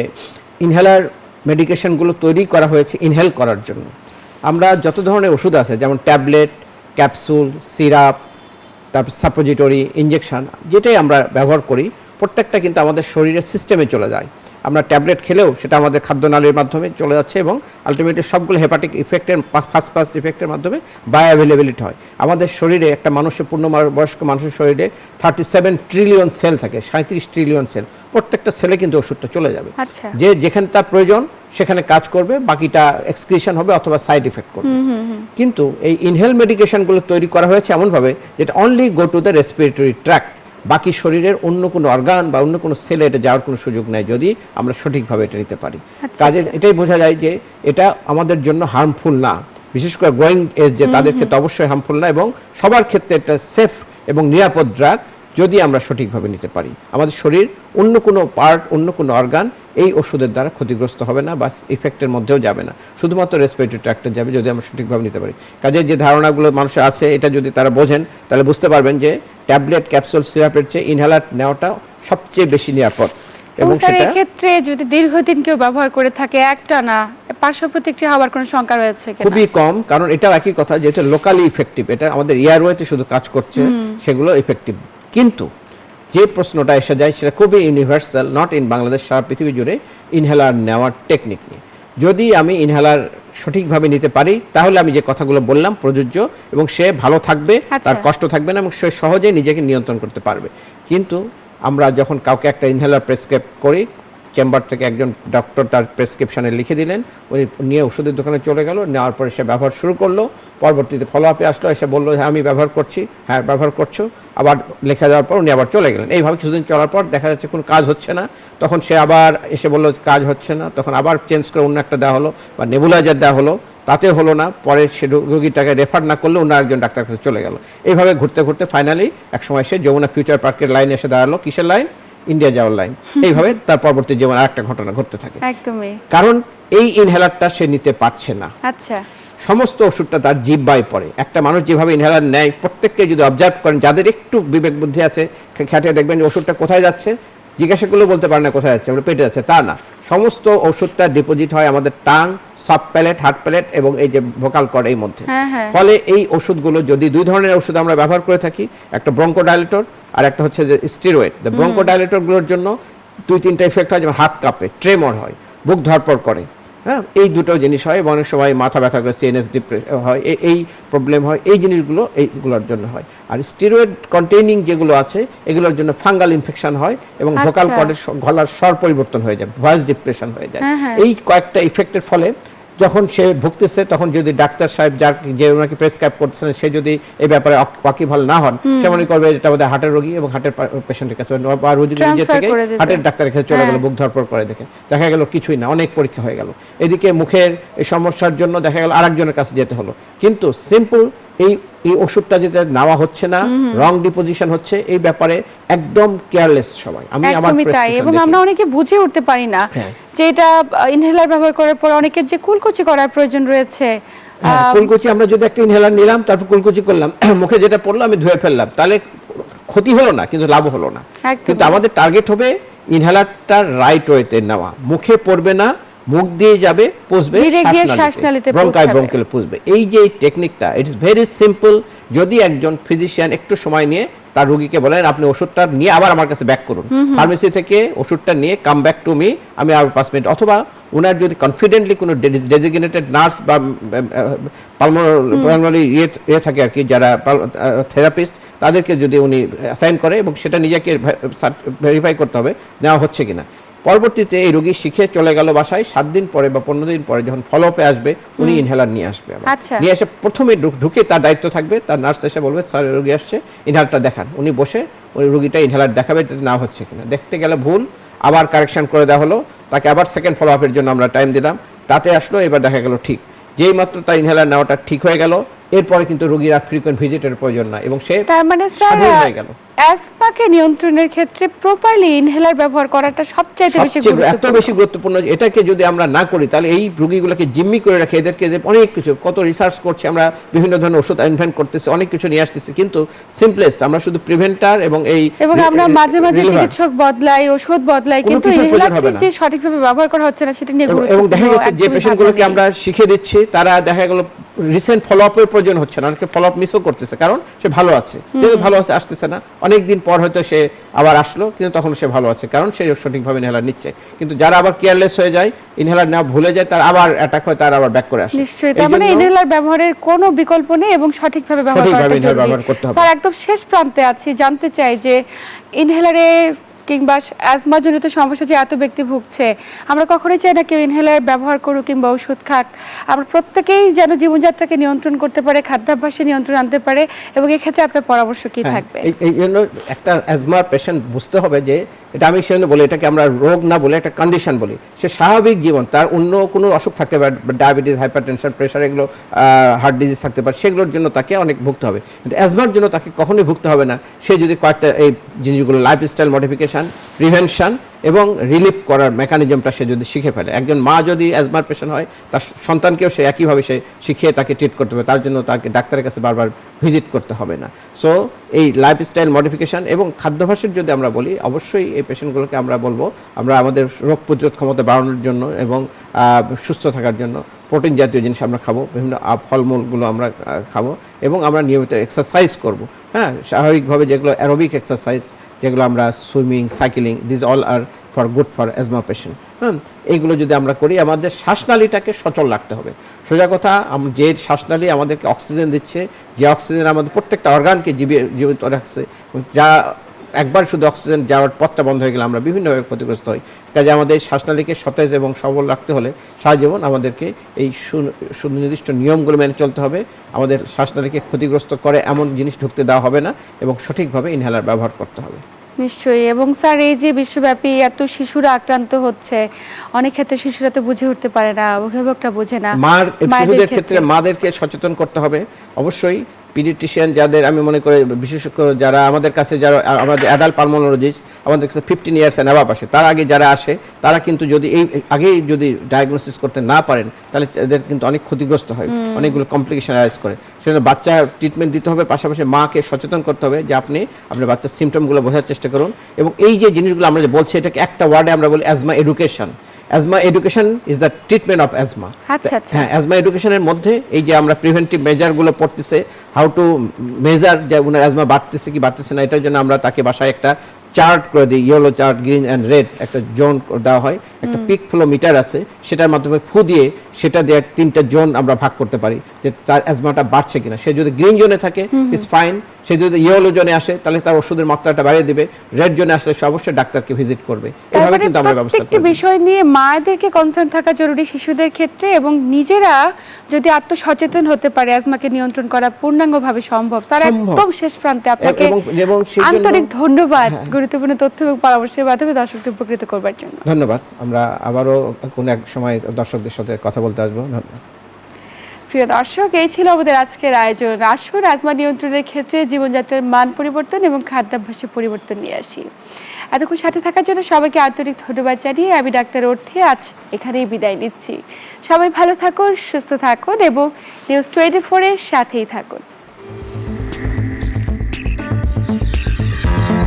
ইনহেলার মেডিকেশনগুলো তৈরি করা হয়েছে ইনহেল করার জন্য। আমরা যত ধরনের ওষুধ আছে যেমন ট্যাবলেট, ক্যাপসুল, সিরাপ, তারপর সাপোজিটরি, ইঞ্জেকশন, যেটাই আমরা ব্যবহার করি প্রত্যেকটা কিন্তু আমাদের শরীরের সিস্টেমে চলে যায়। আমরা ট্যাবলেট খেলেও সেটা আমাদের খাদ্যনালীর মাধ্যমে চলে যাচ্ছে এবং আলটিমেটলি সবগুলো হেপাটিক ইফেক্টের ফার্স্ট ইফেক্টের মাধ্যমে বায়োঅ্যাভেলেবিলিটি হয়। আমাদের শরীরে একটা মানুষের বয়স্ক মানুষের শরীরে 37 ট্রিলিয়ন সেল থাকে, 37 ট্রিলিয়ন সেল। প্রত্যেকটা সেলে কিন্তু ওষুধটা চলে যাবে, যে যেখানে তার প্রয়োজন সেখানে কাজ করবে, বাকিটা এক্সক্রিশন হবে অথবা সাইড ইফেক্ট করবে। কিন্তু এই ইনহেল মেডিকেশনগুলো তৈরি করা হয়েছে এমনভাবে যেটা only go to the respiratory tract, বাকি শরীরের অন্য কোনো অর্গান বা অন্য কোনো সেলে এটা যাওয়ার কোনো সুযোগ নেই যদি আমরা সঠিকভাবে এটা নিতে পারি। কাজে এটাই বোঝা যায় যে এটা আমাদের জন্য হার্মফুল না, বিশেষ করে গ্রোয়িং এজ যে তাদের ক্ষেত্রে অবশ্যই হার্মফুল না, এবং সবার ক্ষেত্রে এটা সেফ এবং নিরাপদ ড্রাগ যদি আমরা সঠিকভাবে নিতে পারি। আমাদের শরীর অন্য কোনো পার্ট, অন্য কোনো অর্গান এই ওষুধের দ্বারা ক্ষতিগ্রস্ত হবে না বা ইফেক্টের মধ্যেও যাবে না, শুধুমাত্র রেসপিরেটরি ট্র্যাক্টে যাবে যদি আমরা সঠিকভাবে নিতে পারি। কাজে যে ধারণাগুলো মানুষের আছে এটা যদি তারা বোঝেন তাহলে বুঝতে পারবেন যে ট্যাবলেট, ক্যাপসুল, সিরাপের চেয়ে ইনহেলার নেওয়াটা সবচেয়ে বেশি নিরাপদ। এবং সেটা ক্ষেত্রে যদি দীর্ঘদিন কেউ ব্যবহার করে থাকে একটানা, পার্শ্ব প্রতিক্রিয়া হওয়ার কোনো শঙ্কা রয়েছে কিনা? খুবই কম, কারণ এটাও একই কথা যে এটা লোকালি ইফেক্টিভ, এটা আমাদের এয়ারওয়েতে শুধু কাজ করছে, সেগুলো ইফেক্টিভ। কিন্তু যে প্রশ্নটা এসে যায় সেটা খুবই ইউনিভার্সাল, নট ইন বাংলাদেশ, সারা পৃথিবী জুড়ে ইনহেলার নেওয়ার টেকনিক নিয়ে। যদি আমি ইনহেলার সঠিকভাবে নিতে পারি তাহলে আমি যে কথাগুলো বললাম প্রযোজ্য, এবং সে ভালো থাকবে, তার কষ্ট থাকবে না, এবং সে সহজেই নিজেকে নিয়ন্ত্রণ করতে পারবে। কিন্তু আমরা যখন কাউকে একটা ইনহেলার প্রেসক্রাইব করি, চেম্বার থেকে একজন ডক্টর তার প্রেসক্রিপশনে লিখে দিলেন, উনি নিয়ে ওষুধের দোকানে চলে গেল, নেওয়ার পরে সে ব্যবহার শুরু করলো, পরবর্তীতে ফলো আপে আসলো, এসে বললো হ্যাঁ আমি ব্যবহার করছি, হ্যাঁ ব্যবহার করছো, আবার লেখা যাওয়ার পর উনি আবার চলে গেলেন। এইভাবে কিছুদিন চলার পর দেখা যাচ্ছে কোনো কাজ হচ্ছে না, তখন সে আবার এসে বললো কাজ হচ্ছে না, তখন আবার চেঞ্জ করে অন্য একটা দেওয়া হলো বা নেবুলাইজার দেওয়া হলো, তাতে হলো না, পরে সে রোগীটাকে রেফার না করলে অন্য একজন ডাক্তার কাছে চলে গেল। এইভাবে ঘুরতে ঘুরতে ফাইনালি একসময় সে যমুনা ফিউচার পার্কের লাইনে এসে দাঁড়ালো। কিসের লাইন? ইন্ডিয়া যাওয়ার লাইন। এইভাবে তার পরবর্তী জীবনে আরেকটা ঘটনা ঘটতে থাকে, একদমই কারণ এই ইনহেলারটা সে নিতে পারছে না। আচ্ছা, সমস্ত ওষুধটা তার জিহ্বায় পড়ে। একটা মানুষ যেভাবে ইনহেলার নেয়, প্রত্যেককে যদি অবজার্ভ করেন, যাদের একটু বিবেক বুদ্ধি আছে, খেটে দেখবেন যে ওষুধটা কোথায় যাচ্ছে, জিজ্ঞাসা করলেও বলতে পারে না কোথায় যাচ্ছে, আমরা পেটে যাচ্ছে, তা না, সমস্ত ওষুধটা ডিপোজিট হয় আমাদের tongue, soft palate, hard palate এবং এই যে ভোকাল কর্ড এর মধ্যে। ফলে এই ওষুধগুলো যদি দুই ধরনের ওষুধ আমরা ব্যবহার করে থাকি, একটা ব্রঙ্কোডাইলেটর আর একটা হচ্ছে যে স্টেরয়েড। ব্রঙ্কোডাইলেটরগুলোর জন্য 2-3টা ইফেক্ট হয়, যেমন হাত কাঁপে, ট্রেমর হয়, বুক ধরপড় করে, হ্যাঁ, এই দুটো জিনিস হয়, এবং অনেক সময় মাথা ব্যথা করে, সিএনএস ডিপ্রেশন হয়, এই প্রবলেম হয়, এই জিনিসগুলো এইগুলোর জন্য হয়। আর স্টেরয়েড কন্টেইনিং যেগুলো আছে এগুলোর জন্য ফাঙ্গাল ইনফেকশন হয় এবং ভোকাল কর্ডের গলার স্বর পরিবর্তন হয়ে যায়, ভয়েস ডিপ্রেশন হয়ে যায়। এই কয়েকটা ইফেক্টের ফলে যখন সে ভুগতেছে, তখন যদি ডাক্তার সাহেব যে ওনাকে প্রেসক্রাইব করছেন সে যদি এই ব্যাপারে ওয়াকিবহাল না হন, সে মনে করবে এটা আমাদের হার্টের রোগী এবং হার্টের পেশেন্টের কাছে, বা রোগী নিজে থেকে হার্টের ডাক্তারের কাছে চলে গেল, বুক ধরপড় করে দেখে, দেখা গেল কিছুই না, অনেক পরীক্ষা হয়ে গেল। এদিকে মুখের এই সমস্যার জন্য দেখা গেল আরেকজনের কাছে যেতে হলো। কিন্তু সিম্পল এই এই ওষুধটা যেটা নেওয়া হচ্ছে না, রং ডিপোজিশন হচ্ছে, এই ব্যাপারে একদম কেয়ারলেস সবাই। আমি আমার একদমই তাই, এবং আমরা অনেকে বুঝে উঠতে পারি না হ্যাঁ। যে এটা ইনহেলার ব্যবহার করার পর অনেকের যে কুলকুচি করার প্রয়োজন রয়েছে। কুলকুচি, আমরা যদি একটা ইনহেলার নিলাম তারপর কুলকুচি করলাম, মুখে যেটা পড়লো আমি ধুয়ে ফেললাম, তাহলে ক্ষতি হলো না কিন্তু লাভ হলো না। একদমই। কিন্তু আমাদের টার্গেট হবে ইনহেলারটা রাইট ওয়েতে নেওয়া, মুখে পড়বে না, মুখ দিয়ে যাবে, পচবে, ধীরে গিয়ে শ্বাসনালীতে ব্রঙ্কাই পৌঁছাবে। ব্রঙ্কেলে পচবে। এই যে এই টেকনিকটা, ইটস ভেরি সিম্পল। যদি একজন ফিজিশিয়ান একটু সময় নিয়ে তার রোগীকে বলেন আপনি ওষুধটা নিয়ে আবার আমার কাছে ব্যাক করুন, ফার্মেসি থেকে ওষুধটা নিয়ে কাম ব্যাক টু মি, আমি আর 5 মিনিট, অথবা ওনার যদি কনফিডেন্টলি কোনো ডেজিগনেটেড নার্স বা পালমোনারি ইয়ে থাকে আর কি, যারা থেরাপিস্ট, তাদেরকে যদি উনি অ্যাসাইন করে এবং সেটা নিজেকে ভেরিফাই করতে হবে নেওয়া হচ্ছে কিনা। পরবর্তীতে এই রোগী শিখে চলে গেল বাসায়, 7 দিন পরে বা 15 দিন পরে যখন ফলো আপে আসবে উনি ইনহেলার নিয়ে আসবে। আচ্ছা। নিয়ে এসে প্রথমে ঢুকে তার দায়িত্ব থাকবে, তার নার্স এসে বলবে স্যার রোগী আসছে, ইনহেলারটা দেখান। উনি বসে ওই রোগীটা ইনহেলার দেখাবে যাতে না হচ্ছে কিনা। দেখতে গেলে ভুল, আবার কারেকশন করে দেওয়া হলো, তাকে আবার সেকেন্ড ফলো আপের জন্য আমরা টাইম দিলাম, তাতে আসলো, এবার দেখা গেল ঠিক। যেই মাত্র তার ইনহেলার নেওয়াটা ঠিক হয়ে গেল, এরপরে কিন্তু রোগীর আর ফ্রিকোয়েন্ট ভিজিটের প্রয়োজন না এবং সে তার মানে স্যার স্বাধীন হয়ে গেল। অ্যাজমাকে নিয়ন্ত্রণের ক্ষেত্রে প্রপারলি ইনহেলার ব্যবহার করাটা সবচেয়ে বেশি সবচেয়ে এত গুরুত্বপূর্ণ। বেশি গুরুত্বপূর্ণ। এটাকে যদি আমরা না করি তাহলে এই রোগীগুলোকে জিম্মি করে রাখে, এদেরকে যে অনেক কিছু কত রিসার্চ করছে, আমরা বিভিন্ন ধরনের ওষুধ ইনভেন্ট করতেছি, অনেক কিছু নিয়ে আসতেছি, কিন্তু সিম্পলেস্ট আমরা শুধু প্রিভেন্টার এবং আমরা মাঝে মাঝে reliever। চিকিৎসক বদলাই, ওষুধ বদলাই, কোনো কিন্তু কিছুর প্রয়োজন হবে ইনহেলারটি না। যে সঠিকভাবে ব্যবহার করা হচ্ছে না সেটা নিয়ে এবং গুরুত্বপূর্ণ দেখা গেছে যে একদমই পেশেন্টগুলোকে ভাবনা আমরা শিখিয়ে দিচ্ছি তারা দেখা গেল রিসেন্ট ফলো আপের প্রয়োজন হচ্ছে না, অনেকে ফলো আপ মিসও করতেছে, কারণ সে ভালো আছে, যেহেতু ভালো আছে আসতেছে না, অনেক দিন পর হয়তো সে আবার আসলো কিন্তু তখন সে ভালো আছে, কারণ সে সঠিকভাবে ইনহেলার নিচ্ছে। কিন্তু যারা আবার কেয়ারলেস হয়ে যায়, ইনহেলার নেওয়া ভুলে যায়, তার আবার অ্যাটাক হয়, তার আবার ব্যাক করে আসে। নিশ্চয়ই, এই তার মানে জন্য ইনহেলার ব্যবহারের কোনো বিকল্প নেই এবং সঠিকভাবে ব্যবহার সঠিকভাবে করাটা inhaler জরুরি। ব্যবহার করতে হবে। স্যার, একদম শেষ প্রান্তে আছি, জানতে চাই যে ইনহেলারে কিংবা অ্যাজমা জনিত সমস্যা যে এত ব্যক্তি ভুগছে, আমরা কখনোই চাই না কেউ ইনহেলার ব্যবহার করুক কিংবা ওষুধ খাক। আমরা প্রত্যেকেই যেন জীবনযাত্রাকে নিয়ন্ত্রণ করতে পারে, খাদ্যাভ্যাসে নিয়ন্ত্রণ আনতে পারে, এবং এক্ষেত্রে আপনার পরামর্শ কি হ্যাঁ, থাকবে? এই জন্য একটা অ্যাজমার পেশেন্ট বুঝতে হবে যে এটা, আমি সেজন্য বলি এটাকে আমরা রোগ না বলে একটা কন্ডিশন বলি। সে স্বাভাবিক জীবন, তার অন্য কোনো অসুখ থাকতে পারে, ডায়াবেটিস, হাইপারটেনশন, প্রেশার, এগুলো হার্ট ডিজিজ থাকতে পারে, সেগুলোর জন্য তাকে অনেক ভুগতে হবে, কিন্তু অ্যাজমার জন্য তাকে কখনোই ভুগতে হবে না। সে যদি কয়েকটা এই জিনিসগুলো লাইফস্টাইল মডিফিকেশন, প্রিভেনশন এবং রিলিফ করার মেকানিজমটা সে যদি শিখে ফেলে, একজন মা যদি অ্যাজমার পেশেন্ট হয় তার সন্তানকেও সে একইভাবে সে শিখিয়ে তাকে ট্রিট করতে হবে, তার জন্য তাকে ডাক্তারের কাছে বারবার ভিজিট করতে হবে না। সো এই লাইফস্টাইল মডিফিকেশন এবং খাদ্যাভ্যাসের যদি আমরা বলি, অবশ্যই এই পেশেন্টগুলোকে আমরা বলবো আমরা আমাদের রোগ প্রতিরোধ ক্ষমতা বাড়ানোর জন্য এবং সুস্থ থাকার জন্য প্রোটিন জাতীয় জিনিস আমরা খাবো, বিভিন্ন ফলমূলগুলো আমরা খাবো এবং আমরা নিয়মিত এক্সারসাইজ করব। হ্যাঁ, স্বাভাবিকভাবে যেগুলো অ্যারোবিক এক্সারসাইজ, যেগুলো আমরা swimming, cycling, this all are for good for asthma patient. হ্যাঁ, এইগুলো যদি আমরা করি, আমাদের শ্বাসনালীটাকে সচল রাখতে হবে। সোজা কথা, যে শ্বাসনালী আমাদেরকে অক্সিজেন দিচ্ছে, যে অক্সিজেন আমাদের প্রত্যেকটা অর্গানকে জীবিত রাখছে, যা একবার শুধু অক্সিজেন যাওয়ার পথটা বন্ধ হয়ে গেলে আমরা বিভিন্নভাবে ক্ষতিগ্রস্ত হই। কাজে আমাদের শ্বাসনালীকে সতেজ এবং সবল রাখতে হলে সারা জীবন আমাদেরকে এই সুনির্দিষ্ট নিয়মগুলো মেনে চলতে হবে। আমাদের শ্বাসনালীকে ক্ষতিগ্রস্ত করে এমন জিনিস ঢুকতে দেওয়া হবে না এবং সঠিকভাবে ইনহেলার ব্যবহার করতে হবে। নিশ্চয়ই। এবং স্যার, এই যে বিশ্বব্যাপী এত শিশুরা আক্রান্ত হচ্ছে, অনেক ক্ষেত্রে শিশুরা তো বুঝে উঠতে পারে না, অভিভাবকরা বোঝে না, শিশুদের ক্ষেত্রে মাদেরকে সচেতন করতে হবে অবশ্যই। পিডিয়াট্রিশিয়ান যাদের, আমি মনে করি বিশেষজ্ঞ যারা আমাদের কাছে, যারা আমাদের অ্যাডাল্ট পালমোনোলজিস্ট আমাদের কাছে 15 ইয়ার্স অ্যান্ড অ্যাবাভ আসে, তার আগে যারা আসে তারা কিন্তু যদি এই আগেই যদি ডায়াগনোসিস করতে না পারেন তাহলে এদের কিন্তু অনেক ক্ষতিগ্রস্ত হয়, অনেকগুলো কমপ্লিকেশন অ্যারাইজ করে। সেজন্য বাচ্চার ট্রিটমেন্ট দিতে হবে, পাশাপাশি মাকে সচেতন করতে হবে যে আপনি আপনার বাচ্চার সিমটমগুলো বোঝার চেষ্টা করুন। এবং এই যে জিনিসগুলো আমরা যে বলছি, এটাকে একটা ওয়ার্ডে আমরা বলি asthma education. Asthma education is the treatment of asthma. আচ্ছা আচ্ছা। হ্যাঁ, অ্যাজমা এডুকেশনের মধ্যে এই যে আমরা প্রিভেন্টিভ মেজারগুলো পড়তেছে, হাউ টু মেজার যে উনার অ্যাজমা বাড়তেছে কি বাড়তেছে না, এটার জন্য আমরা তাকে বাসায় একটা চার্ট করে দিই, yellow chart, green and red, একটা জোন দেওয়া হয়, একটা পিক ফ্লো মিটার আছে, সেটার মাধ্যমে ফু দিয়ে সেটা দিয়ে 3টা জোন আমরা ভাগ করতে পারি যে তার অ্যাজমাটা বাড়ছে কিনা। সে যদি গ্রিন জোনে থাকে ইজ ফাইন, সে যদি ইয়েলো জোনে আসে তাহলে তার ওষুধের মাত্রাটা বাড়িয়ে দিবে, রেড জোনে আসলে সে অবশ্যই ডাক্তারকে ভিজিট করবে। এভাবে কিন্তু আমরা ব্যবস্থা প্রত্যেকটি করি। বিষয় নিয়ে মায়েদেরকে কনসার্ন থাকা জরুরি শিশুদের ক্ষেত্রে, এবং নিজেরা যদি আত্মসচেতন হতে পারে, অ্যাজমাকে নিয়ন্ত্রণ করা পূর্ণাঙ্গভাবে সম্ভব। স্যার, একদম শেষ প্রান্তে আপনাকে এবং সেই আন্তরিক ধন্যবাদ গুরুত্বপূর্ণ তথ্য এবং পরামর্শের মাধ্যমে দর্শকদের উপকৃত করবার জন্য। ধন্যবাদ। আমরা আবারও কোনো এক সময় দর্শকদের সাথে কথা বলতে আসবো। ধন্যবাদ। প্রিয় দর্শক, এই ছিল আমাদের আজকের আয়োজন। আসুন আজমা নিয়ন্ত্রণের ক্ষেত্রে জীবনযাত্রার মান পরিবর্তন এবং খাদ্যাভ্যাসে পরিবর্তন নিয়ে আসি। এতক্ষণ সাথে থাকার জন্য সবাইকে আন্তরিক ধন্যবাদ জানিয়ে আমি ডাক্তার অর্থী আজ এখানেই বিদায় নিচ্ছি। সবাই ভালো থাকুন, সুস্থ থাকুন এবং নিউজ 24 এর সাথেই থাকুন।